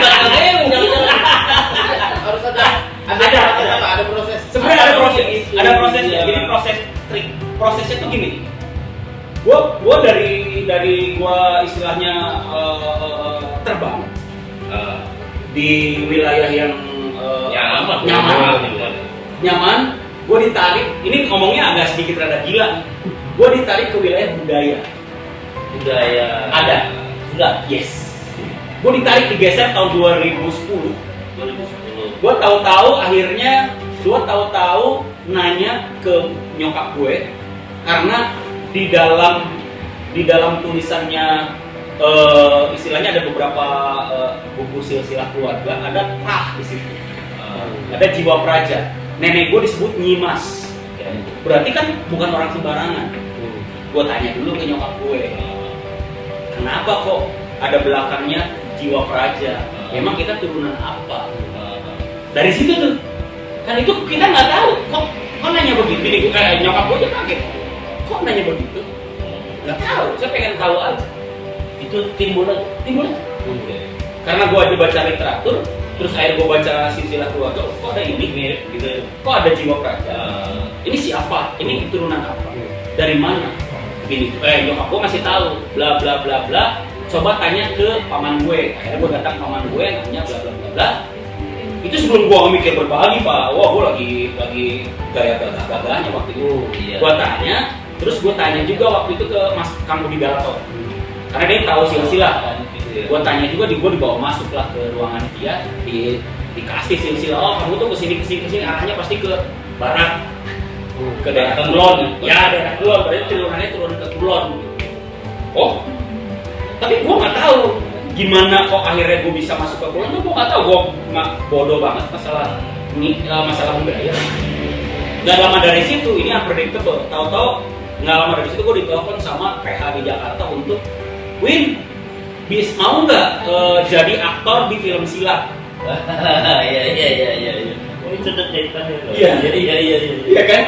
harus ada proses. Sebenarnya ada proses. Gini konsepnya tuh gini. Gua dari gua istilahnya terbang di wilayah yang nyaman. Gue ditarik, ini ngomongnya agak sedikit rada gila. Gue ditarik ke wilayah budaya. Ada. Enggak, yes. Gue ditarik digeser tahun 2010. Gue tahu-tahu nanya ke nyokap gue karena di dalam tulisannya istilahnya ada beberapa buku silsilah keluarga, ada prah di situ. Ada jiwa praja. Nenek gue disebut Nyimas. Berarti kan bukan orang sembarangan. Gue tanya dulu ke nyokap gue, kenapa kok ada belakangnya jiwa praja? Emang kita turunan apa? Dari situ tuh, kan itu kita nggak tahu. Kok nanya begitu? Nyokap gue aja kaget. Kok nanya begitu? Nggak tahu. Saya pengen tahu aja. Itu timbul aja. Karena gue aja baca literatur, terus akhirnya gue baca silsilah keluarga, kok ada ini mirip gitu, kok ada jiwa praja. Ini siapa? Ini keturunan apa? Dari mana? Gini, nyokap gue ngasih tahu, bla bla bla bla. Coba tanya ke paman gue. Akhirnya gue datang paman gue, nanya bla bla bla bla. Itu sebelum gue mikir berbagi, Pak. Wah, gue lagi gaya gagah-gagahnya waktu itu. Gue tanya, terus gue tanya juga waktu itu ke Mas Kang Budi Darto, karena dia tahu silsilah kan. Gue tanya juga, gue dibawa masuk lah ke ruangan dia, dikasih silsilah. Oh, kamu tuh kesini, arahnya pasti ke barat, ke daerah Kulon. Ya, daerah Kulon, berarti turunannya turun ke Kulon. Oh, tapi gue nggak tahu gimana kok akhirnya gue bisa masuk ke Kulon. Gue nggak tahu, gue bodoh banget masalah budaya. Nggak lama dari situ, ini unpredictable. Tahu-tahu nggak lama dari situ gue ditelepon sama PH di Jakarta untuk, Win, mau nggak jadi aktor di film silat? Iya. Oh, itu udah ceritanya. Iya kan?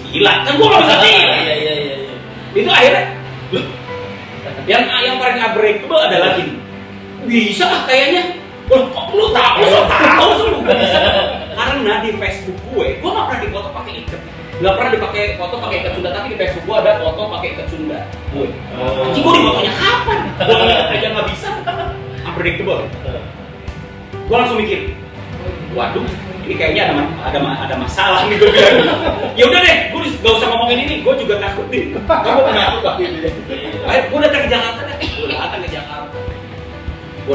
Silat kan gua nggak bisa silat. Iya. Itu akhirnya, yang paling unbreakable adalah gini. Bisa lah kayaknya. Kok lu tahu? Lu nggak bisa. Karena di Facebook gue nggak pernah dipoto pakai ikat. Nggak pernah dipakai foto pakai ikat Sunda, tapi di Facebook gua ada foto pakai ikat Sunda. Anjing, gua di fotonya kapan? Gua aja nggak bisa. Unpredictable. Gua langsung mikir, waduh, ini kayaknya ada masalah nih, gua bilang. Ya udah deh, gua nggak usah ngomongin ini. Gua juga takut nih. Gua penakut waktu itu. Ayo, gua datang ke Jakarta deh. Gua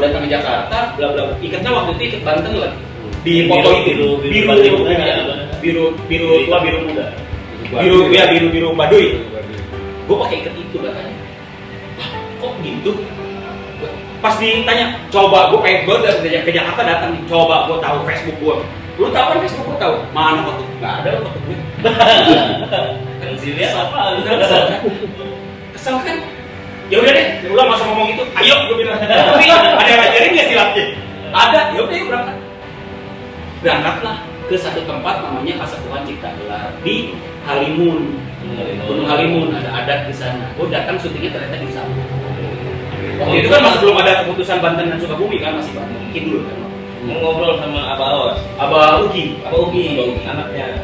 datang ke Jakarta, bla bla. Ikatnya waktu itu ikat Banten lagi. Di foto itu biru Baduy. Gue pakai ikat itu katanya. Kok gitu? Pas ditanya, coba gue kayak gue dari ke Jakarta datang nih, coba gue tahu Facebook gue. Lu tahu kan Facebook gue tahu? Mana foto? Nggak ada foto gue. Kan Zilia apa? Kesel kan? Ya udah deh, udah masa ngomong itu. Ayo, gue bilang. Tapi ada yang ngajarin nggak silatnya? Ada. Ya udah, yuk berangkatlah ke satu tempat namanya Kasatuan Cipta Gelar di Halimun. Gunung Halimun, ada adat di sana. Oh, datang syutingnya ternyata di sana. Waktu itu kan masih belum ada keputusan Banten dan Sukabumi kan, masih Banten dulu kan. Mau ngobrol sama Abah Awas. Abah Ugi, anaknya.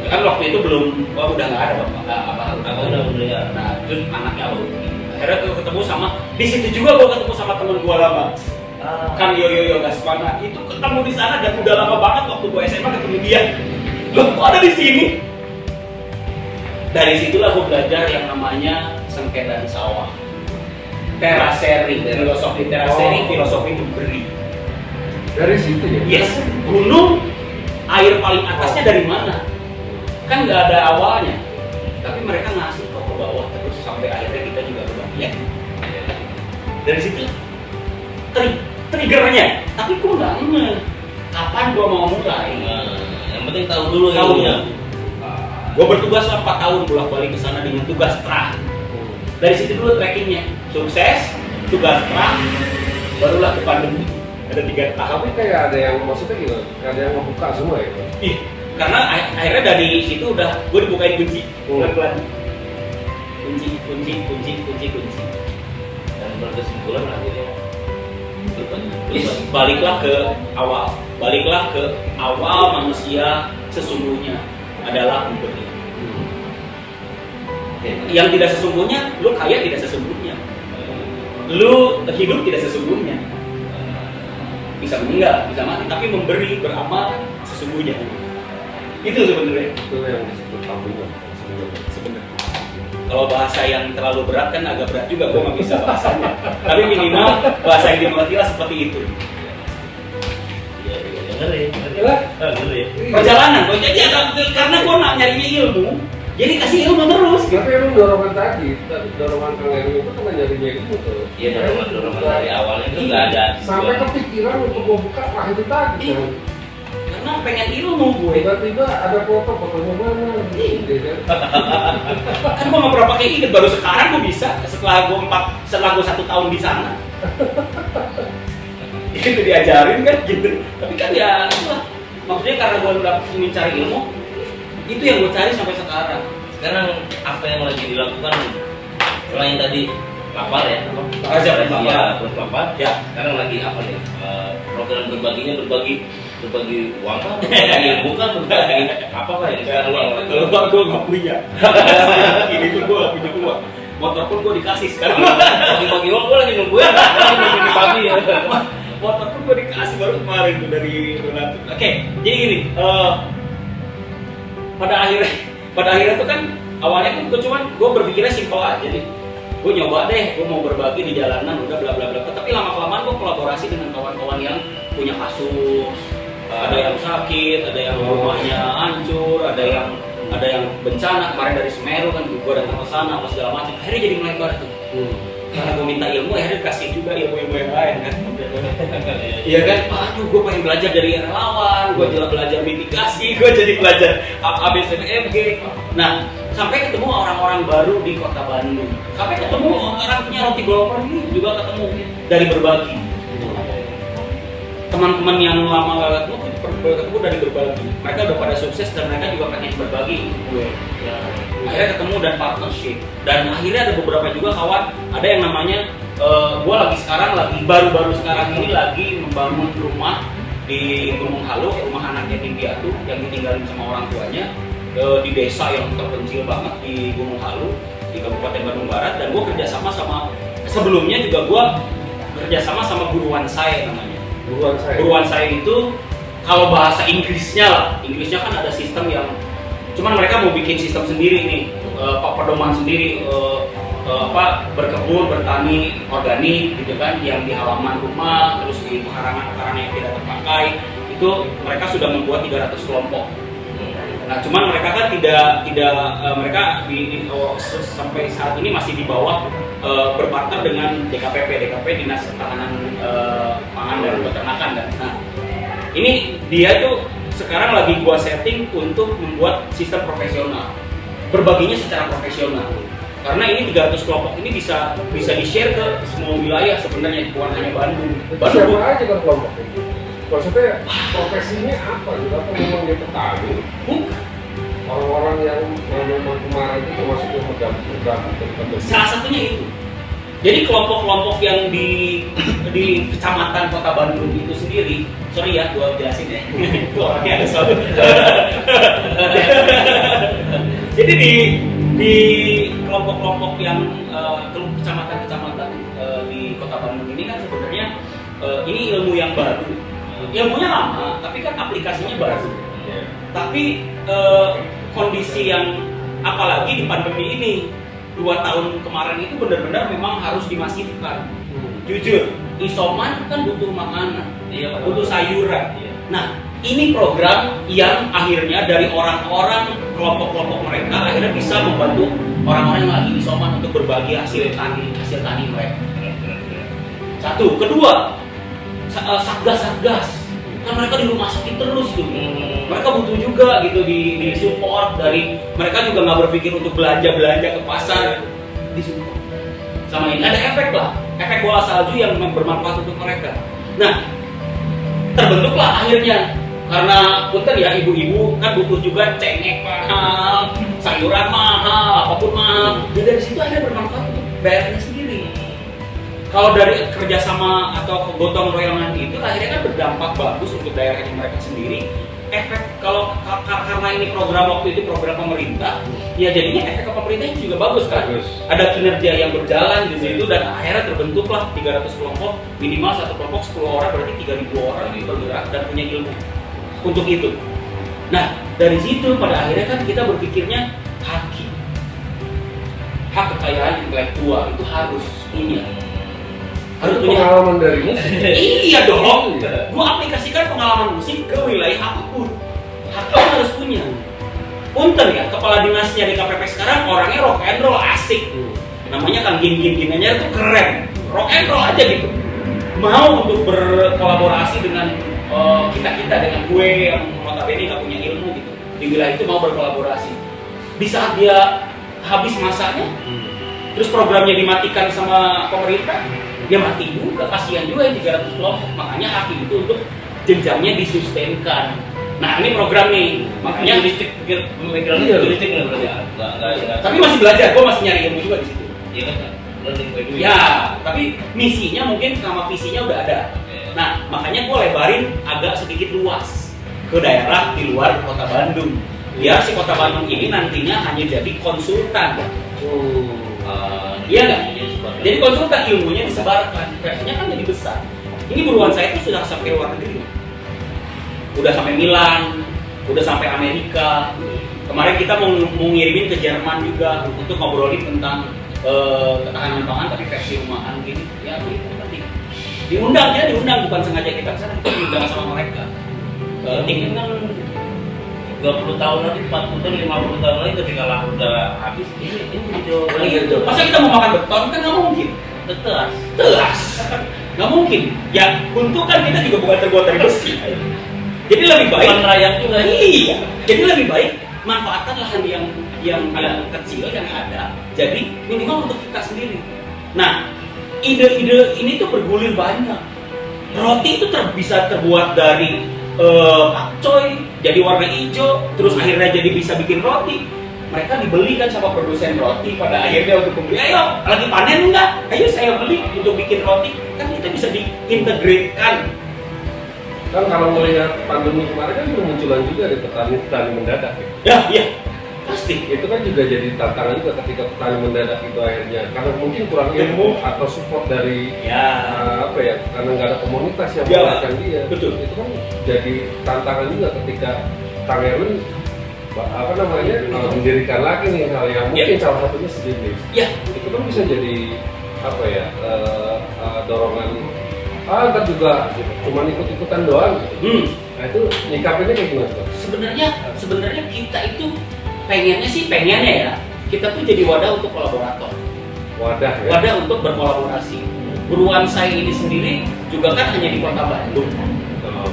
Itu kan waktu itu belum, udah nggak ada Abah udah beliau. Nah, terus anaknya Abah Ugi. Akhirnya ketemu sama, di situ juga gua ketemu sama teman gua lama. Kan Yoyo Gaspana itu ketemu di sana dan udah lama banget waktu gue SMA ketemu dia. Loh, kok ada di sini? Dari situlah gue belajar yang namanya sengketa di sawah, terasering, filosofi terasering, filosofi memberi. Dari situ ya? Yes, gunung air paling atasnya dari mana? Kan nggak ada awalnya, tapi mereka ngasih ke bawah terus sampai akhirnya kita juga berbahagia. Dari situ triggernya, tapi gue nggak kapan gue mau mulai. Yang penting tahu dulu ya. Gue bertugas 4 tahun bolak-balik ke sana dengan tugas tra. Dari situ dulu trackingnya sukses, tugas tra, barulah ke pandemi. Ada 3 tahap. Tapi kayak ada yang maksudnya gitu, ada yang ngebuka semua ya? Ih, karena akhirnya dari situ udah gue dibukain kunci, pelan-pelan. Kunci. Dan berkesimpulan akhirnya baliklah ke awal manusia sesungguhnya adalah memberi. Yang tidak sesungguhnya, lu kaya tidak sesungguhnya, lu hidup tidak sesungguhnya, bisa meninggal, bisa mati, tapi memberi, beramal sesungguhnya. Itu sebenarnya. Itu yang disebut tabungan sebenarnya. Kalau bahasa yang terlalu berat kan agak berat juga, gue nggak bisa bahasanya. Tapi minimal bahasa yang dimengerti lah seperti itu. Ngeri. Perjalanan, gue jadi karena gue nak nyarinya ilmu, jadi kasih ilmu terus. Tapi emang dorongan tadi, dorongan Kang Erwin itu kan nyarinya itu tuh. Iya, dorongan dari awalnya itu nggak ada. Sampai kepikiran untuk mau buka, wah itu tadi. Iya. Karena pengen ilmu gue. Tiba-tiba ada foto-fotonya mana? Gitu kan. Kan gue nggak pernah pakai inget, baru sekarang gue bisa. Setelah gue 1 tahun di sana. Itu diajarin kan gitu. Tapi kan ya itulah. Maksudnya karena gue udah ingin cari ilmu, itu yang gue cari sampai sekarang. Sekarang apa yang lagi dilakukan selain tadi lapar ya? Aja lapar. Ya, terus lapar. Ya. Sekarang lagi apa nih? Program berbaginya berbagi uang kan? Berbagi bukan berbagi apa lah yang sekarang yang Kalau gue nggak punya. Ini tuh gue nggak punya uang. Motor pun gue dikasih sekarang. bagi uang gue lagi nungguin pagi ya. Motor pun gue dikasih baru kemarin tuh dari donatur. Oke, jadi gini. Pada akhirnya tuh kan awalnya kan gue berpikirnya simpel aja nih. Gue nyoba deh, gue mau berbagi di jalanan, udah bla bla bla. Tapi lama kelamaan gue kolaborasi dengan kawan-kawan yang punya kasus, ada yang sakit, ada yang rumahnya hancur, ada yang bencana. Kemarin dari Semeru kan gue datang ke sana, apa segala macam. Akhirnya jadi melebar tuh. Karena gue minta ilmu, akhirnya dikasih juga ilmu-ilmu yang lain kan. Iya kan? Aduh, gue pengen belajar dari relawan, gue belajar mitigasi, gue jadi belajar ABCDFG. Nah, sampai ketemu orang-orang baru di kota Bandung. Sampai ketemu orang punya roti golfer ini juga ketemu dari berbagi. Teman-teman yang lama gak ketemu dari berbagi. Mereka udah pada sukses dan mereka juga pengen berbagi gue. Ya. Akhirnya ketemu dan partnership. Dan akhirnya ada beberapa juga kawan, ada yang namanya baru-baru sekarang ini lagi membangun rumah di Gunung Halu, rumah anak yatim piatu yang ditinggalin sama orang tuanya di desa yang terpencil banget di Gunung Halu di Kabupaten Bandung Barat. Dan gue kerjasama sama, sebelumnya juga gue kerjasama sama guruan saya namanya. Guruan saya itu kalau bahasa Inggrisnya kan ada sistem yang, cuman mereka mau bikin sistem sendiri nih, pedoman sendiri, berkebun, bertani organik gitu kan, yang di halaman rumah, terus di pekarangan yang tidak terpakai, itu mereka sudah membuat 300 kelompok. Nah, cuman mereka kan mereka sampai saat ini masih di bawah berpartner dengan DKPP Dinas Ketahanan Pangan dan Peternakan kan. Nah, ini dia tuh sekarang lagi gua setting untuk membuat sistem profesional, berbaginya secara profesional. Karena ini 300 kelompok ini bisa di-share ke semua wilayah sebenarnya, bukan hanya Bandung. Siapa aja kan kelompok itu? Maksudnya profesinya apa? Apa memang dia petani? Bukan. Orang-orang yang memang kemarin itu termasuk yang menggabung. Salah satunya itu. Jadi kelompok-kelompok yang di kecamatan Kota Bandung itu sendiri, sorry ya, gua jelasin ya. Itu orangnya ada soal. Jadi di kelompok-kelompok yang kecamatan-kecamatan di Kota Bandung ini kan sebenarnya ini ilmu yang baru. Ilmunya lama, tapi kan aplikasinya baru. Tapi kondisi yang apalagi di pandemi ini 2 tahun kemarin itu benar-benar memang harus dimasifkan. Jujur, isoman kan butuh makanan, butuh sayuran. Nah, ini program yang akhirnya dari orang-orang kelompok-kelompok mereka akhirnya bisa membantu orang-orang yang lagi isoman untuk berbagi hasil tani mereka. Satu, kedua, satgas. Kan mereka di rumah sakit terus tuh. Mereka butuh juga gitu di support dari mereka, juga nggak berpikir untuk belanja ke pasar, di support. Sama ini ada efek bola salju yang bermanfaat untuk mereka. Nah, terbentuklah akhirnya, karena punten ya, ibu-ibu kan butuh juga cengek mahal, sayuran mahal, apapun mahal. Dan dari situ akhirnya bermanfaat untuk daerahnya sendiri. Kalau dari kerjasama atau gotong royongan itu akhirnya kan berdampak bagus untuk daerahnya mereka sendiri. efek kalau karena ini program waktu itu program pemerintah, ya jadinya efek ke pemerintah juga bagus kan. Bagus. Ada kinerja yang berjalan di situ dan akhirnya terbentuklah 300 kelompok, minimal satu kelompok 10 orang berarti 3.000 orang yang bergerak dan punya ilmu untuk itu. Nah dari situ pada akhirnya kan kita berpikirnya hak kekayaan intelektual itu harus punya. Harus Itu punya pengalaman dari musik. Iya dong. Gua aplikasikan pengalaman musik ke wilayah apapun. Haknya harus punya. Punten ya, kepala dinasnya di KPP sekarang orangnya rock and roll asik. Namanya Kang Gin aja tuh keren. Rock and roll aja gitu. Mau untuk berkolaborasi dengan kita dengan gue yang notabene nggak punya ilmu gitu. Di wilayah itu mau berkolaborasi. Di saat dia habis masanya, terus programnya dimatikan sama pemerintah, dia mati juga, kasihan juga yang 300 kelompok. Makanya hak itu untuk jenjangnya disustainkan. Nah ini program nih, makanya listrik pemikiran Iya. listrik nggak berarti nggak. tapi masih belajar, gue masih nyari ilmu juga di situ. Iya kan? Learning by doing. Ya, tapi misinya mungkin sama visinya udah ada. Nah makanya gue lebarin agak sedikit luas ke daerah di luar kota Bandung. Biar si kota Bandung ini nantinya hanya jadi konsultan. Iya nggak? Jadi konsultan ilmunya disebarkan, versinya kan jadi besar. Ini buruan saya itu sudah sampai luar negeri, udah sampai Milan, udah sampai Amerika. Kemarin kita mau ngirimin ke Jerman juga untuk ngobrolin tentang ketahanan pangan tapi versi rumahan gini. Ya itu penting. Diundang, kita diundang bukan sengaja kita kesana, kita diundang sama mereka. Ini kan 20 tahun lagi, 40 tahun, 50 tahun lagi ketika lah udah habis ini video. Masa kita mau makan beton kan nggak mungkin. Tetas. Nggak mungkin. Ya untuk kan kita juga bukan terbuat dari besi. Jadi lebih baik. Bukan rakyat juga. Iya. Jadi lebih baik manfaatkan lahan yang kecil yang ada. Jadi minimal untuk kita sendiri. Nah, ide-ide ini tuh bergulir banyak. Roti itu bisa terbuat dari pakcoy, jadi warna hijau, terus akhirnya jadi bisa bikin roti. Mereka dibeli kan sama produsen roti pada akhirnya untuk membeli. Ayo, lagi panen enggak? Ayo saya beli untuk bikin roti. Kan kita bisa diintegrasikan. Kan kalau melihat pandemi kemarin kan bermunculan juga di petani mendadak ya. Ya, iya. Pasti. Itu kan juga jadi tantangan juga ketika petani mendadak itu akhirnya karena mungkin kurang ilmu atau support dari apa ya, karena nggak ada komunitas yang Ya, mengajarkan dia. betul. Itu kan jadi tantangan juga ketika Kang Erwin mendirikan lagi nih hal yang mungkin salah satunya sejenis. Ya. Itu kan bisa jadi apa ya, dorongan ntar juga cuman ikut-ikutan doang gitu. Nah itu nyikapinnya kayak gimana tuh? Sebenarnya kita itu pengennya ya kita tuh jadi wadah untuk kolaborator, Wadah ya? wadah untuk berkolaborasi. Buruan saya ini sendiri juga kan hanya di kota Bandung.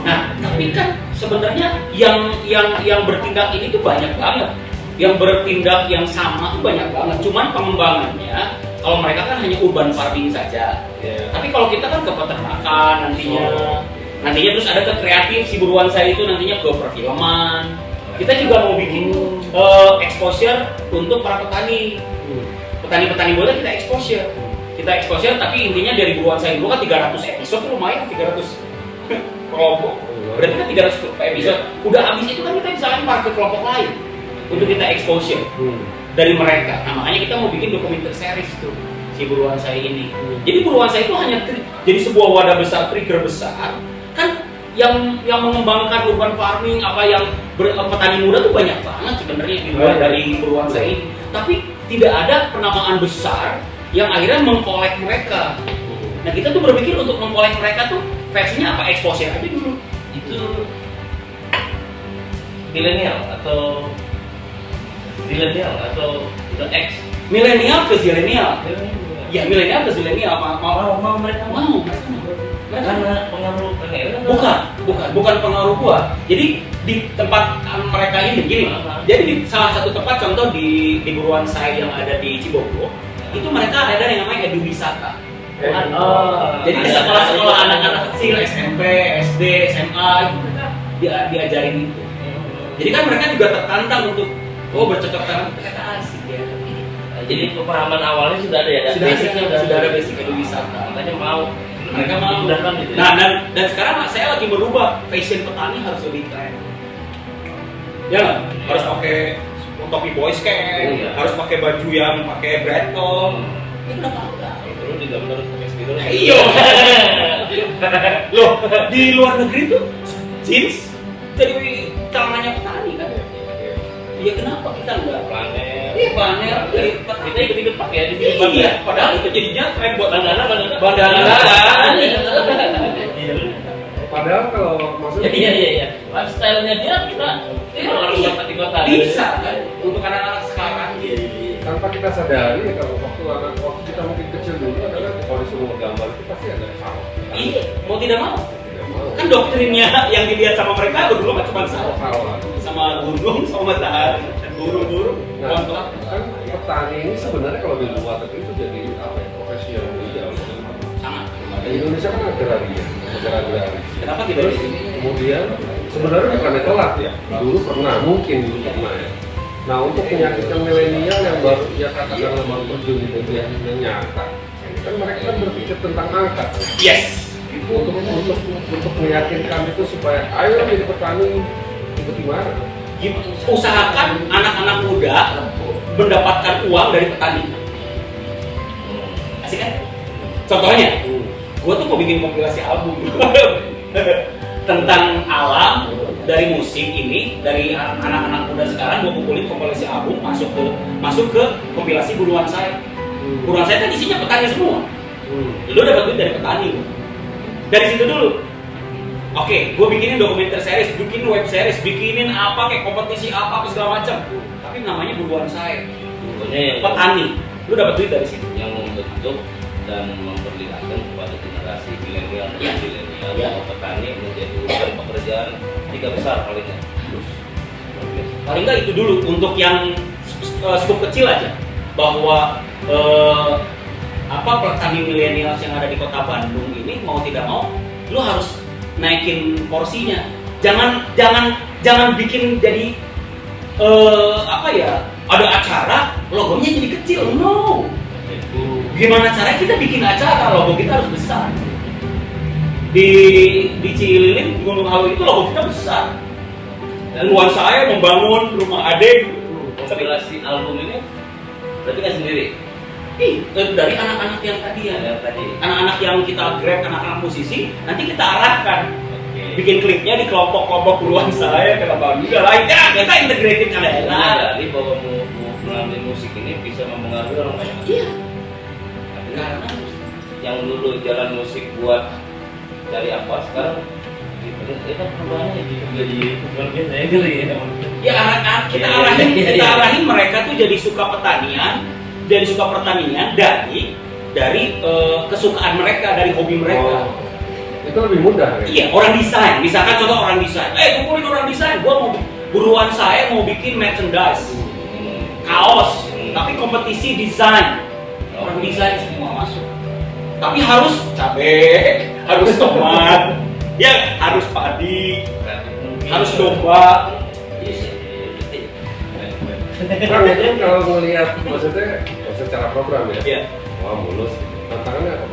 Nah tapi kan sebenarnya yang bertindak ini tuh banyak banget, yang bertindak yang sama tuh banyak banget. Cuman pengembangannya kalau mereka kan hanya urban farming saja. Tapi kalau kita kan ke peternakan nantinya terus ada ke kreatif, si buruan saya itu nantinya ke perfilman. Kita juga mau bikin exposure untuk para petani. Petani-petani bola kita exposure. Tapi intinya dari buruan saya dulu kan 300 episode tuh lumayan, 300 kelompok. Berarti kan 300 episode. Udah habis itu kan kita bisa lempar ke kelompok lain untuk kita exposure dari mereka. Nah makanya kita mau bikin dokumenter series tuh si buruan saya ini. Jadi buruan saya itu hanya jadi sebuah wadah besar, trigger besar kan yang mengembangkan urban farming, apa yang petani muda tuh banyak banget sebenarnya di luar dari buruan saya ini. Tapi tidak ada penamaan besar yang akhirnya mengkolek mereka. Nah kita tuh berpikir untuk mengkolek mereka tuh versinya apa, exposure aja dulu. Itu milenial atau udah X? Milenial ke zilenial. Ya milenial ke zilenial Mau mereka mau. karena pengaruh Bukan pengaruh gua. Jadi di tempat mereka ini gini. Jadi di salah satu tempat contoh di buruan saya yang ada di Cibogor, itu mereka ada yang namanya edu wisata. Jadi di sekolah-sekolah anak-anak kecil SMP, SD, SMA itu mereka diajarin itu. Jadi kan mereka juga tertantang untuk bercocok tanam, ternyata asik ya. Jadi pemahaman awalnya sudah ada ya. Sudah ada basic edu wisata. Makanya mereka mau mudahkan gitu. Nah dan sekarang saya lagi berubah, fashion petani harus lebih keren. Ya nggak? Harus pakai topi boys Iya. harus pakai baju yang pakai breadcom. Ya kenapa enggak? Itu juga harus pakai speedo. Iya. Loh, di luar negeri tuh jeans jadi kalangannya petani kan? Iya, kenapa kita enggak? Planet. Iya, planet dari Kita ikut-ikut pakai di sini. Iya, padahal itu jadinya tren buat Bandana. Iya. Padahal kalau maksudnya Iya. Lifestyle-nya dia kita orang dapat di kota. Bisa kan? Untuk anak-anak sekarang. tanpa kita sadari ya, kalau waktu kita mungkin kecil dulu adalah kalau disuruh gambar itu pasti ada salah. Iya, mau tidak mau. Tidak mau. Kan doktrinnya yang dilihat sama mereka dulu kan cuma sawah. Salah. Sama gunung, sama matahari, dan burung-burung. Nah, Contoh. kan petani ini sebenarnya kalau di luar negeri itu jadi apa ya, profesi yang ideal. Sangat. Di Indonesia kan agraria, negara agraris. Kenapa tidak Terus di sini? kemudian sebenarnya bukannya telat ya, dulu mungkin pernah ya. Nah untuk menyakitkan milenial yang baru ya katakanlah baru terjun di dunia yang nyata, kan mereka kan berpikir tentang angka. Yes. Untuk meyakinkan itu supaya ayo jadi petani itu gimana? Usahakan anak-anak muda mendapatkan uang dari petani. Asik kan? Contohnya, gue tuh mau bikin kompilasi album tentang alam dari musik ini, dari anak-anak muda sekarang gue kumpulin kompilasi album masuk ke kompilasi buruan saya. Buruan saya kan isinya petani semua. Lu dapat duit dari petani. Dari situ dulu. Oke, gue bikinin dokumenter series, bikin web series, bikinin apa kayak kompetisi apa segala macam. Tapi namanya buruan saya. Pokoknya yang Petani. Lu dapat duit dari situ. yang membentuk dan memperlihatkan kepada generasi milenial dan milenial Ya. bahwa petani menjadi urusan pekerjaan 3 besar palingnya. Paling nggak itu dulu untuk yang skup kecil aja, bahwa petani milenial yang ada di kota Bandung ini mau tidak mau lu harus naikin porsinya. Jangan bikin jadi ada acara logonya jadi kecil. No, gimana caranya kita bikin acara logo kita harus besar. Di Cililin Gunung Halu itu logo kita besar. Buruan saya membangun rumah adek. Kompilasi album ini berarti nggak sendiri? Dari anak-anak yang tadi ya, anak-anak yang kita grab, anak-anak musisi, nanti kita arahkan. Bikin klipnya di kelompok-kelompok buruan saya, kenapa enggak lah, ya kita integrated kan ya. Jadi bahwa melalui musik ini bisa mempengaruhi orang banyak. Iya. Karena yang dulu jalan musik buat dari apa sekarang kita perubahannya jadi luar biasa ya gitu ya. Ya kita arahin mereka tuh jadi suka pertanian dari kesukaan mereka, dari hobi mereka. Itu lebih mudah ya? Iya, orang desain. Misalkan contoh orang desain. Kumpulin orang desain. Gua mau buruan saya mau bikin merchandise, kaos, tapi kompetisi desain. Orang desain semua masuk. Tapi harus cabai, harus tomat, ya harus padi, harus domba. Kan itu kalau melihat maksudnya secara program ya? Iya. Wah mulus. Tantangannya apa?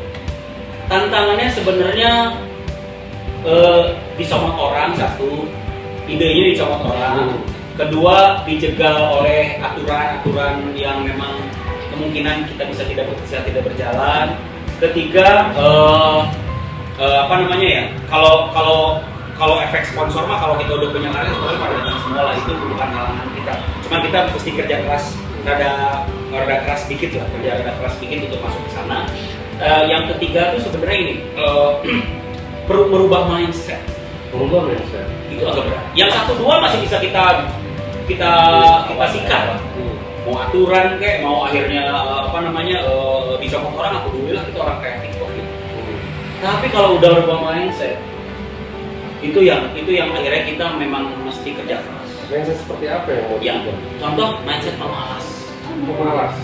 Tantangannya sebenarnya dicomot orang satu, idenya dicomot orang. Kedua dijegal oleh aturan-aturan yang memang kemungkinan kita bisa tidak berjalan. Ketiga kalau efek sponsor mah kalau kita udah punya karya sebenarnya pada datang semua lah, itu bukan halangan kita. Cuma kita mesti kerja keras, rada keras sedikit lah, kerja keras sedikit untuk masuk ke sana. Yang ketiga tuh sebenarnya ini perlu merubah mindset. Merubah mindset. Itu agak berat. Yang satu dua masih bisa kita sikat. Mau aturan kayak mau akhirnya dicopot orang, aku dulu lah kita orang kreatif kok gitu. Tapi kalau udah merubah mindset, itu yang akhirnya kita memang mesti kerja keras. Mindset seperti apa yang mau diubah? Contoh mindset pemalas. Pemalas.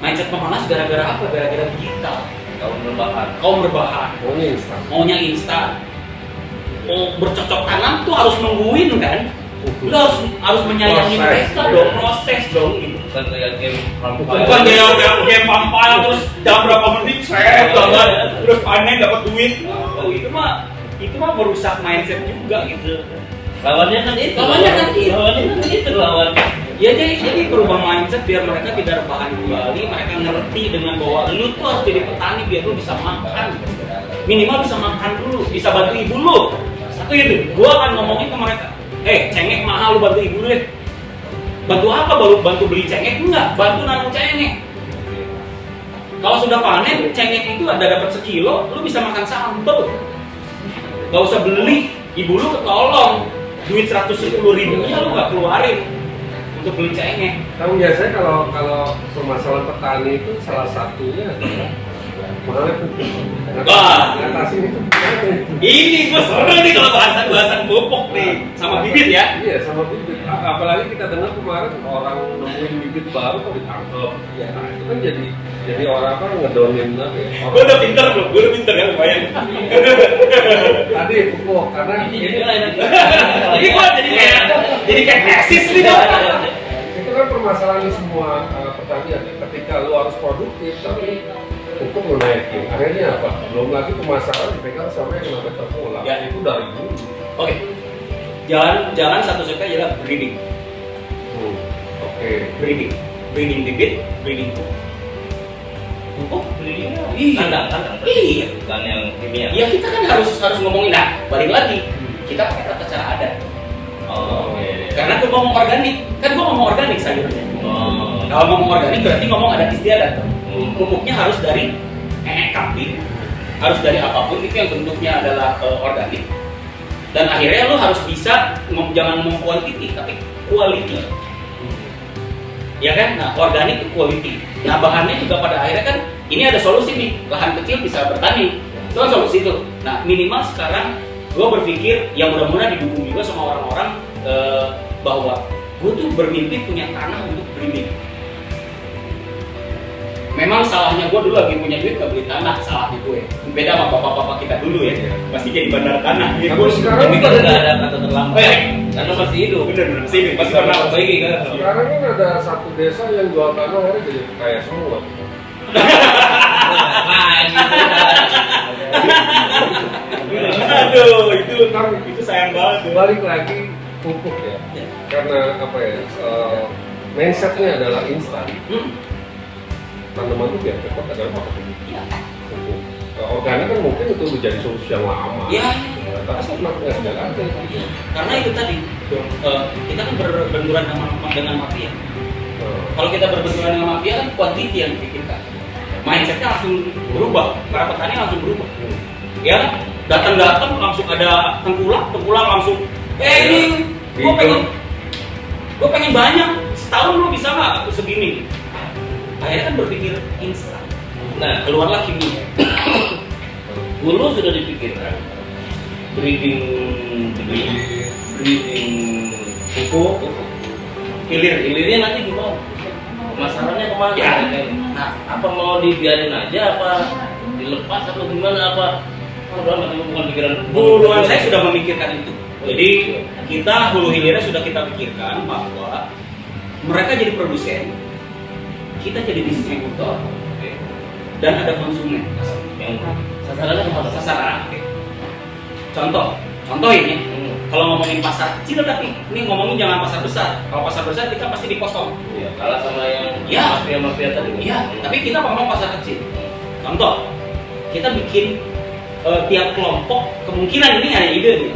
Mindset pemalas gara-gara apa? Gara-gara digital. Kaum berbahan. Maunya instan. Mau bercocok tanam tuh harus nungguin kan? Lu harus menyayangi mereka dong, proses dong gitu. Bukan kayak game Bukan game vampire terus dalam berapa menit terus panen dapat duit. Itu mah merusak mindset juga gitu. Lawannya kan itu. Lawannya. Ya jadi berubah mindset biar mereka tidak rebahan kembali, mereka ngerti dengan bahwa lu tuh harus jadi petani biar lu bisa makan. Minimal bisa makan dulu, bisa bantu ibu lu. Satu itu, gua akan ngomongin ke mereka. Cengek mahal, lu bantu ibu lu deh. Bantu apa? Bantu beli cengek? Enggak, bantu nanam cengek. Kalau sudah panen, cengek itu ada dapat sekilo, lu bisa makan sambal. Gak usah beli, ibu lu ketolong. Duit 110.000 nya lu gak keluarin untuk beli cengek. Kan biasanya kalau permasalahan petani itu salah satunya adalah mahalnya pupuk. Ngatasin itu. Ini gue seru nih kalau bahasan pupuk nih sama bibit ya. Iya, sama bibit. Apalagi kita dengar kemarin orang nemuin bibit baru kok ditangkap. Iya. Nah, itu kan jadi orang apa ngedownin lagi. Gue udah pinter belum? Gue udah pinter ya lumayan. Tadi pupuk karena ini kok jadi kayak tesis nih dong. itu kan permasalahan di semua pertanian. Ketika lu harus produktif tapi pupuk lu naikin. Akhirnya apa? Belum lagi permasalahan dipegang sama yang namanya terpulang. Ya. Itu dari dulu. Oke. Jalan satu-satunya adalah breeding. Oke. Breeding bibit, breeding pupuk. Pupuk belinya Kandang. Iya. Bukan yang kimia. Ya kita kan harus ngomongin. Nah, balik lagi. Kita pakai tata cara adat. Oh, iya. Karena gue ngomong organik, kan gue ngomong organik sayurnya. Oh. Kalau ngomong organik berarti ngomong adat istiadat. Pupuknya harus dari kambing, harus dari apapun itu yang bentuknya adalah organik. Dan akhirnya lo harus bisa jangan ngomong quantity tapi quality. Ya kan? Nah, organik itu quality. Nah, bahannya juga pada akhirnya kan ini ada solusi nih, lahan kecil bisa bertani. Itu kan solusi itu. Nah, minimal sekarang gue berpikir yang mudah-mudahan didukung juga sama orang-orang bahwa gue tuh bermimpi punya tanah untuk breeding. Memang salahnya gue dulu lagi punya duit gak beli tanah, salahnya gue. Beda sama bapak-bapak kita dulu ya, pasti jadi bandar tanah. Tapi sekarang Tapi kan kan nggak ada kata terlambat. Karena masih hidup. Bener, masih hidup, masih pernah perbaiki kan. sekarang kan ada satu desa yang jual tanah akhirnya jadi kaya semua. Aduh, itu sayang banget. Balik lagi pupuk ya. Karena apa ya? Mindsetnya adalah instan. Tanaman itu biar cepat adalah pupuk. Organik kan mungkin itu menjadi solusi yang lama. Iya. Tapi setelah nggak jalan Karena itu tadi, kita kan berbenturan dengan mafia. Kalau kita berbenturan dengan mafia kan quantity yang dipikirkan. Mindsetnya langsung berubah, para petani langsung berubah. Ya, datang langsung ada tengkulak langsung, ini gue pengen banyak, setahun lu bisa nggak segini? Akhirnya kan berpikir instan. Nah, keluarlah kimia. Dulu sudah dipikirkan breeding pupuk, hilirnya nanti gimana? Pemasarannya kemana? Ya. Nah, apa mau dibiarin aja? Apa dilepas atau gimana? Apa? Udah bukan pikiran. Buruan saya sudah memikirkan itu. Jadi kita hulu hilirnya sudah kita pikirkan bahwa mereka jadi produsen, kita jadi distributor, dan ada konsumen. Yang sasarannya kemana? Sasaran. Contoh ini. Kalau ngomongin pasar kecil tapi ini ngomongin jangan pasar besar. Kalau pasar besar kita pasti dipotong. Ya, kalah sama yang Ya. mafia tadi. Iya, tapi kita ngomong pasar kecil. Contoh, kita bikin tiap kelompok, kemungkinan ini hanya ide nih,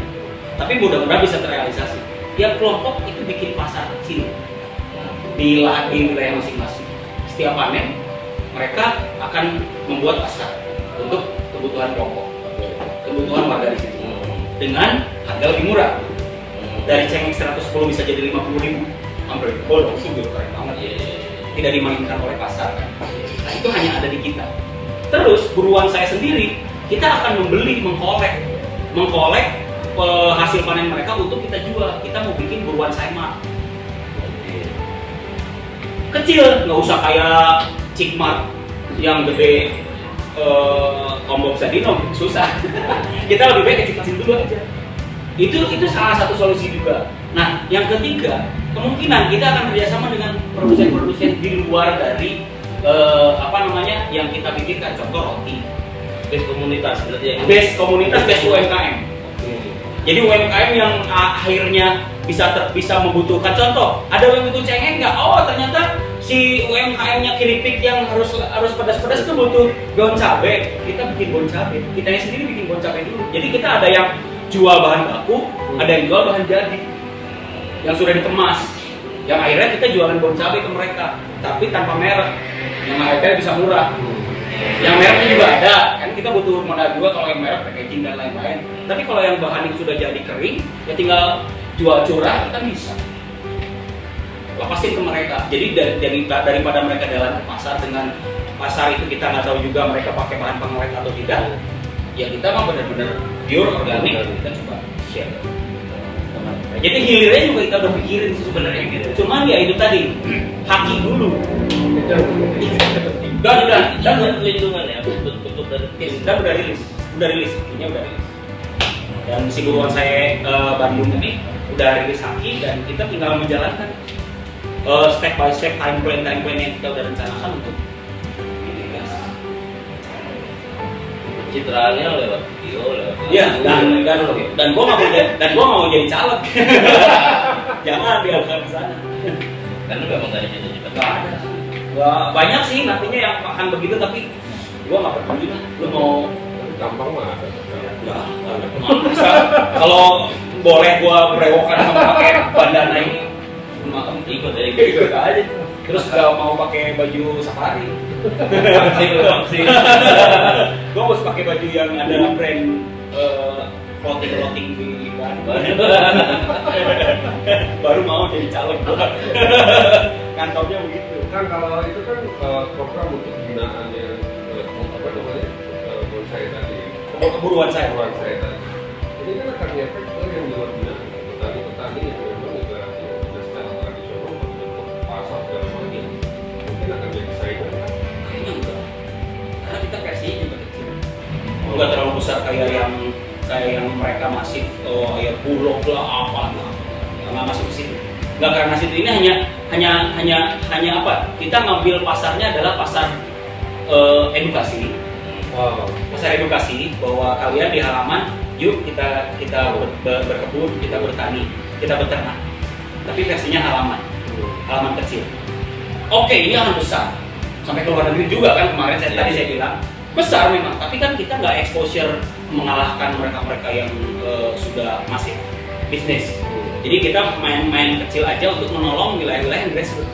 tapi mudah-mudahan bisa terrealisasi. Tiap kelompok itu bikin pasar kecil di wilayah masing-masing. Setiap panen, mereka akan membuat pasar untuk kebutuhan pokok, kebutuhan warga di situ dengan harga lebih murah. Dari cengek 110 bisa jadi 50.000, hampir bodoh, itu keren banget. Tidak dimainkan oleh pasar kan. Nah, itu hanya ada di kita. Terus buruan saya sendiri, kita akan membeli, mengkolek hasil panen mereka untuk kita jual. Kita mau bikin buruan Saimat kecil, nggak usah kayak Cikmart yang gede tombol bisa dinom, susah. Kita lebih baik kecil-kecil dulu aja. Itu salah satu solusi juga. Nah, yang ketiga, kemungkinan kita akan kerjasama dengan produsen-produsen di luar dari yang kita pikirkan. Contoh roti. Base komunitas berarti ya. Base komunitas, base UMKM. Jadi UMKM yang akhirnya bisa membutuhkan, contoh, ada yang butuh cengeng nggak? Oh ternyata si UMKM-nya keripik yang harus pedas-pedas itu butuh daun cabai. Kita bikin daun cabai, kitanya sendiri bikin daun cabai dulu. Jadi kita ada yang jual bahan baku, ada yang jual bahan jadi yang sudah dikemas. Yang akhirnya kita jualan daun cabai ke mereka, tapi tanpa merek, yang harganya bisa murah. Yang mereknya juga ada, kan kita butuh modal juga kalau yang merek, packaging dan lain-lain. Tapi kalau yang bahan yang sudah jadi kering, ya tinggal jual curah, kan bisa. Lepasin ke mereka. Jadi daripada mereka jalan ke pasar dengan pasar itu kita nggak tahu juga mereka pakai bahan pengawet atau tidak. Ya kita mah benar-benar pure organik, kita coba share. Jadi hilirnya juga kita udah pikirin sih sebenarnya gitu. Cuman ya itu tadi haki dulu. Dan lindungan ya, betul dari udah rilis, ini udah rilis. Dan si buruan saya Bandung ini udah rilis haki dan kita tinggal menjalankan step by step time plan yang kita udah rencanakan untuk ini guys. Citraannya lewat video, lewat dan gua nggak mau jadi caleg. Jangan diangkat ke sana. karena memang gak ada cita-cita. Nggak ada. Banyak sih nantinya yang akan begitu, tapi gua nggak peduli lah. Lu mau gampang mah ada. Masa kalau boleh gua berewokan sama pakai bandana ini, ikut aja. Terus kalau mau pakai baju safari, Vaksin. gua harus pakai baju yang ada brand clothing di Bandung. Baru mau jadi caleg gua. Kantornya begitu. Kan kalau itu kan program untuk pembinaan yang apa namanya bonsai tadi. Keburuan saya. Keburuan saya tadi. Ini kan akan ngefek ke yang di luar binaan, petani-petani yang memang ibaratnya sudah secara tradisional untuk pasar segala macam, mungkin akan jadi saingan. Kayaknya enggak. Karena kita versinya juga kecil. Enggak terlalu besar kayak yang mereka masif, kayak Bulog lah apa lah. Nggak masuk ke situ. Nggak, karena situ ini hanya apa? Kita ngambil pasarnya adalah pasar edukasi. Wow. Pasar edukasi bahwa kalian di halaman, yuk kita berkebun, kita bertani, kita beternak. Tapi versinya halaman kecil. Oke, ini halaman besar. Sampai ke luar negeri juga kan kemarin tadi saya bilang besar memang. Tapi kan kita nggak exposure mengalahkan mereka yang sudah masif bisnis. Jadi kita main kecil aja untuk menolong wilayah-wilayah yang grassroots.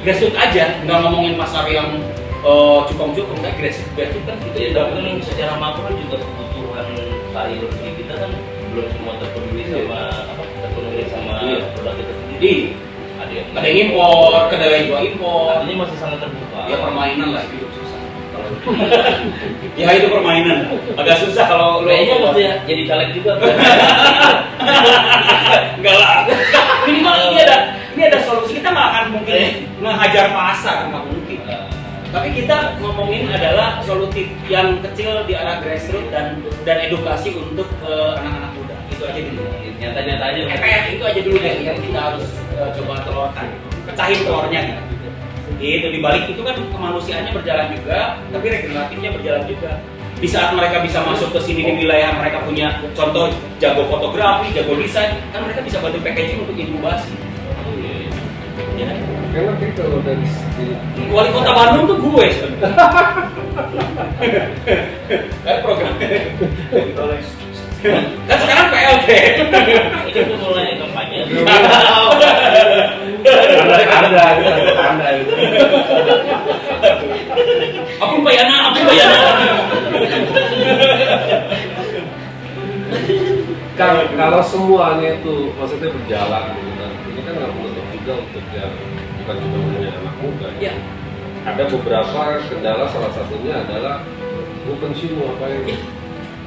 Grassroots aja, nggak ngomongin pasar yang cukong-cukong, nggak grassroots kan gitu ya. Dan secara makro kan juga kebutuhan sayur di kita kan belum semua terpenuhi sama produk kita sendiri. Ada yang impor, kedelai juga impor. artinya masih sangat terbuka. Ya permainan lah, hidup susah. Ya itu permainan, agak susah kalau lu Kayaknya waktu ya jadi caleg juga. enggak lah. Minimal ini ada solusi. Kita nggak akan mungkin ngehajar pasar, nggak mungkin. Tapi kita ngomongin adalah solutif yang kecil di arah grassroots dan edukasi untuk anak-anak muda. Itu aja dulu. Nyata-nyata aja. Itu aja dulu deh yang kita harus coba telurkan, pecahin telurnya. Gitu, dibalik itu kan kemanusiaannya berjalan juga, tapi regeneratifnya berjalan juga. Di saat mereka bisa masuk ke sini di wilayah mereka punya contoh jago fotografi, jago desain, kan mereka bisa bantu packaging untuk inkubasi. Ya. Karena kita kalau dari Wali Kota Bandung tuh gue sebenarnya. Kan program. Kan sekarang PLT. Ini tuh mulai kampanye. Anda itu. Aku bayana. Kalau semuanya itu maksudnya berjalan, gitu kan, ini kan nggak menutup juga untuk yang bukan cuma hanya anak muda. Ya. Ada beberapa kendala, salah satunya adalah pensiun apa yang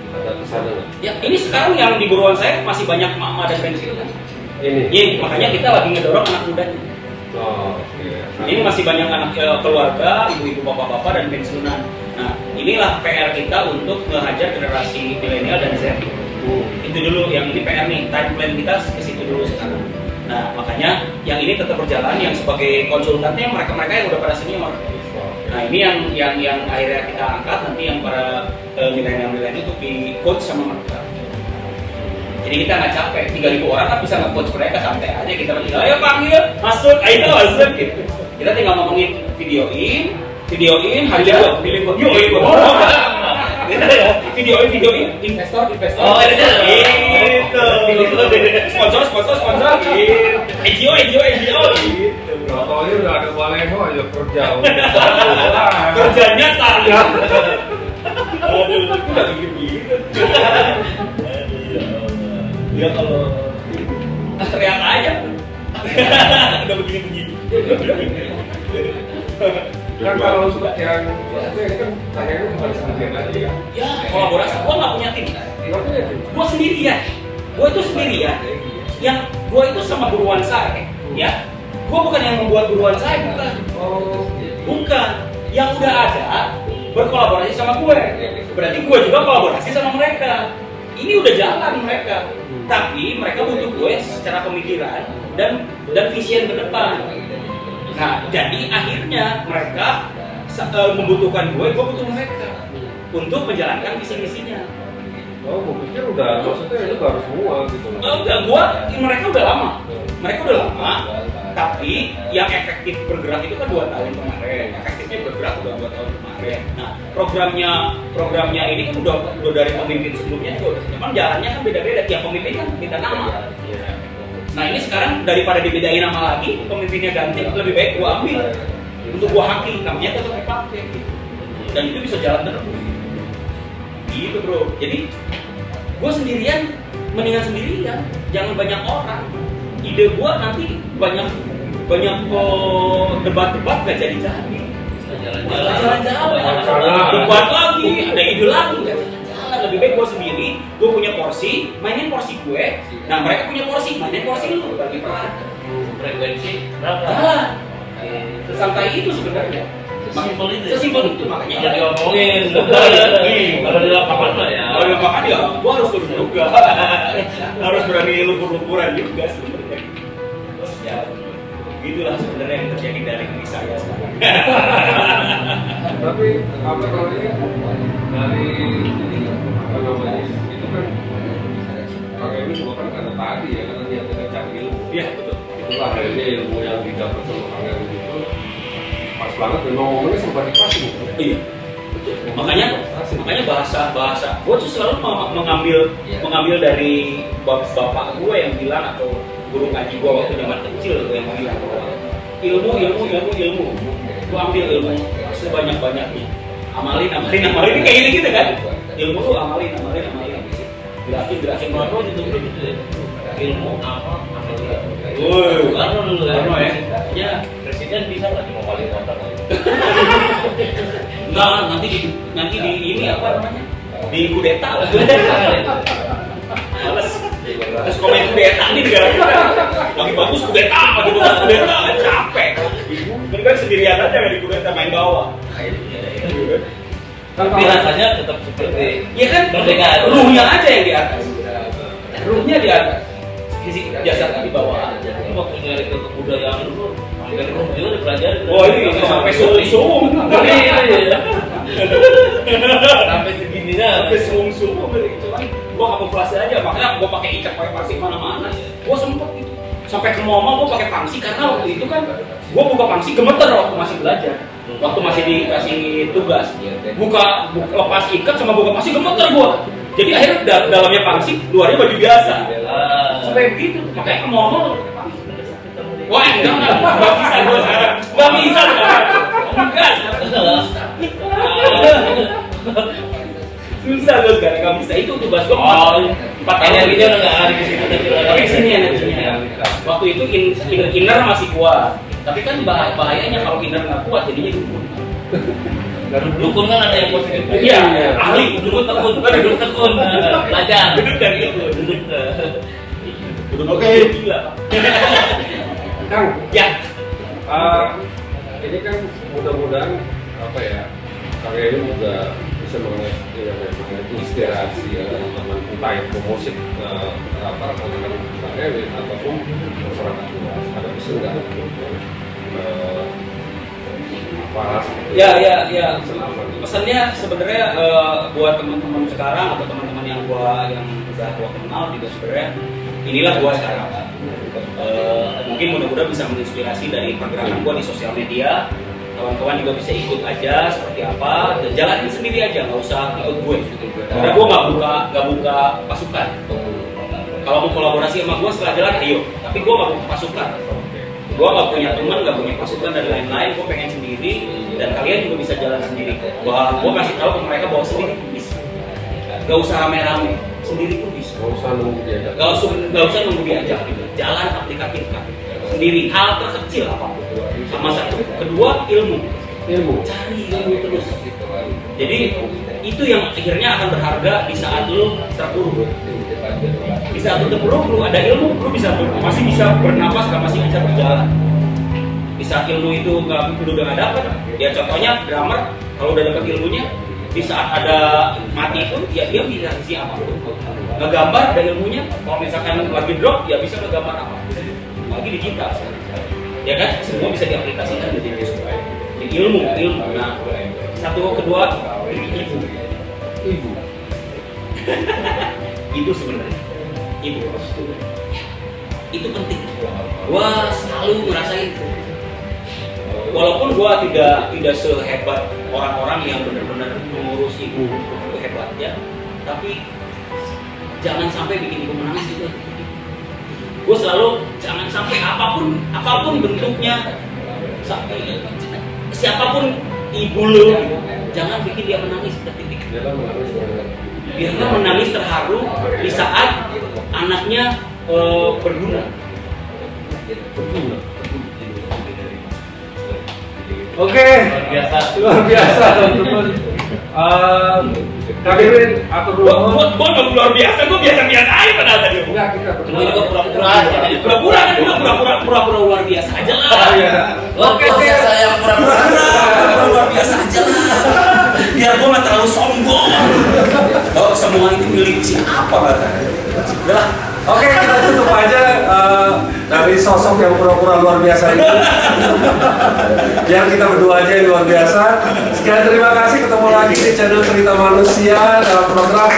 ada kesana nggak? Ya, ini sekarang yang di buruan saya masih banyak mama dan pensiun kan. Ini. Iya, makanya kita lagi ngedorong anak mudanya. Oh, iya. Ini masih banyak anak keluarga, ibu-ibu, bapak-bapak dan pensiunan. Nah, inilah PR kita untuk menghajar generasi milenial dan Z. Itu dulu yang ini PR nih, time plan kita ke situ dulu sekarang. Nah, makanya yang ini tetap berjalan, yang sebagai konsultannya mereka-mereka yang udah pada senior. Nah, ini yang akhirnya kita angkat nanti yang para milenial itu di coach sama mereka. Jadi kita nggak capek, 3.000 orang kan bisa nge-coach mereka santai aja. Kita tinggal, ayo panggil, masuk, ayo masuk gitu. Kita tinggal ngomongin, videoin, hajar, pilih gua, yuk, videoin, investor, Oh, gitu. Sponsor, gitu. NGO, gitu. Contohnya udah ada Baleho aja kerja. Kerja nyata. Aduh, itu udah gitu. Ya kalau teriak aja. Udah begini. Kan kalau untuk yang maksudnya ini kan tanyanya bukan sendirian aja ya. Ya, kolaborasi. Gua nggak punya tim. Nggak punya tim. Gua sendirian. Gua itu sendirian. Yang gua itu sama buruan saya, ya. Gua bukan yang membuat buruan saya, bukan. Bukan. Yang udah ada berkolaborasi sama gue. Berarti gue juga kolaborasi sama mereka. Ini udah jalan mereka. Tapi mereka butuh gue secara pemikiran dan vision ke depan. Nah, jadi akhirnya mereka membutuhkan gue butuh mereka untuk menjalankan visi misinya. Oh, gue pikir udah, maksudnya itu baru semua gitu. Enggak, mereka udah lama. Tapi yang efektif bergerak itu kan 2 tahun kemarin. Efektifnya bergerak udah 2 tahun kemarin. Nah, programnya ini kan udah dari pemimpin sebelumnya juga. Cuman jalannya kan beda-beda. Tiap pemimpin kan beda nama. Nah, ini sekarang daripada dibedain nama lagi, pemimpinnya ganti, lebih baik gua ambil untuk gua haki, namanya tetap dipakai. Dan itu bisa jalan terus. Gitu, bro. Jadi gua sendirian, mendingan sendirian, jangan banyak orang. Ide gua nanti banyak debat-debat gak jadi-jadi. Jalan-jalan. Debat lagi, ada ide lagi, gak jalan-jalan. Lebih baik gua sendiri, gua punya porsi, mainin porsi gue. Nah, mereka punya porsi, mainin porsi lu. Bagi peran. Frekuensi berapa? Jalan. Sesantai itu sebenarnya. Sesimpel itu makanya. Jangan diomongin. Kalau di lapangan lah ya. Kalau di lapangan ya, gua harus turun juga. Harus berani lumpur-lumpuran juga sebenarnya. Ya, gitulah sebenarnya yang terjadi dari diri saya sekarang. Tapi apa namanya dari apa namanya itu kan pakai ini juga kan karena tadi ya karena dia tidak cari ilmu. Iya, betul. Itulah akhirnya ilmu yang didapat sama Kang Erwin itu pas banget memang ngomongnya sempat dikasih. Iya. Makanya bahasa gue tuh selalu mengambil dari bapak gue yang bilang atau guru ngaji gue waktu zaman kecil yang bilang ilmu gue ambil ilmu sebanyak-banyaknya, amalin kayak gitu kan, ilmu lu amalin gerakin Kalau itu gitu ya. Ilmu apa? woi Karena dulu ya. ya Presiden bisa nggak cuma wali kota? enggak, nanti di ini apa namanya, di kudeta. Males. Terus komen kudeta di negara kita lagi bagus kudeta, capek. Kan sendirian aja nggak di kudeta, main bawah. Tapi rasanya tetap seperti Ya kan, merdeka. ruhnya aja yang di atas. Ruhnya di atas. Fisik jasadnya di bawah. Jadi waktu nyari ke kebudayaan dulu, dari rumah juga dipelajari. Oh ini sampai suung. Sampai segininya. Sampai suung gitu kan. Gua kamuflase aja, makanya gua pakai ikat pakai plastik mana-mana. Gua sempet gitu. Sampai ke mall gua pakai pangsi karena waktu itu kan gua buka pangsi gemeter waktu masih belajar. Waktu masih dikasih tugas. Buka lepas ikat sama buka pangsi gemeter gua. Jadi akhirnya dalamnya pangsi, luarnya baju biasa. Sampai begitu, makanya ke mall pakai pangsi. Wah, enggak bisa gua sekarang. Enggak bisa sekarang. Enggak. Susah gue sekarang, nggak bisa. Itu tugas gue 4 tahun. Energinya udah nggak ada di situ. Tapi kesini energinya. Waktu itu inner masih kuat. Tapi kan bahayanya kalau inner nggak kuat jadinya dukun. Dukun kan ada yang positif. Iya, ahli. Duduk tekun, belajar. Duduk dan itu. Duduk. Oke. Gila. Kang, Ya. ini kan mudah-mudahan apa ya, Kang Erwin juga bisa menginspirasi teman-teman entah itu musik para teman-teman Kang Erwin ataupun masyarakat luas. Ada pesan nggak apa seperti Ya. Pesannya sebenarnya buat teman-teman sekarang atau teman-teman yang udah gua kenal juga sebenarnya inilah gua sekarang. Mungkin mudah-mudahan bisa menginspirasi dari pergerakan gua di sosial media. Kawan-kawan juga bisa ikut aja seperti apa dan jalanin sendiri aja, nggak usah ikut gue. Karena gue nggak buka pasukan. Kalau mau kolaborasi sama gue setelah jalan, ayo. Tapi gue nggak buka pasukan. Gue nggak punya teman, nggak punya pasukan dan lain-lain. Gue pengen sendiri dan kalian juga bisa jalan sendiri. Gue kasih tahu ke mereka bahwa sendiri pun bisa. Gak usah rame-rame, sendiri pun bisa. Nggak usah nunggu diajak. Gak usah nunggu diajak. Jalan aplikatifkan sendiri, hal terkecil apapun. Sama satu, kedua ilmu. Cari ilmu terus. Jadi itu yang akhirnya akan berharga di saat lu terpuruk. Di saat lu terpuruk, lu ada ilmu, lu masih bisa bernapas, masih bisa berjalan. Di saat ilmu itu lu udah nggak dapat, ya contohnya drummer kalau udah dapat ilmunya, di saat ada mati pun, ya dia bisa isi apapun. Ngegambar ada ilmunya, kalau misalkan lagi drop, ya bisa ngegambar apapun. Lagi digital, ya kan? Semua bisa diaplikasikan di digital. Ilmu. Nah, satu kedua ibu. Itu sebenarnya ibu itu penting. Gua selalu ngerasain, walaupun gua tidak sehebat orang-orang yang benar-benar mengurus ibu itu hebatnya, tapi jangan sampai bikin ibu menangis itu. Gue selalu jangan sampai apapun bentuknya, siapapun ibu lo, jangan bikin dia menangis titik. Biarlah menangis terharu di saat anaknya berguna. Oke, luar biasa teman-teman. Kabirin atur dulu. Gue nggak luar biasa, gue biasa-biasa aja padahal tadi. Enggak, kita Cuma juga pura-pura aja. Pura-pura luar biasa aja lah. Oke, biasa yang pura-pura luar biasa aja lah. Biar gue nggak terlalu sombong. Oh, semua itu milik siapa katanya? Udah. Oke, kita tutup aja dari sosok yang pura-pura luar biasa ini. Biar kita berdua aja yang luar biasa. Sekian terima kasih, ketemu lagi di channel Cerita Manusia dalam program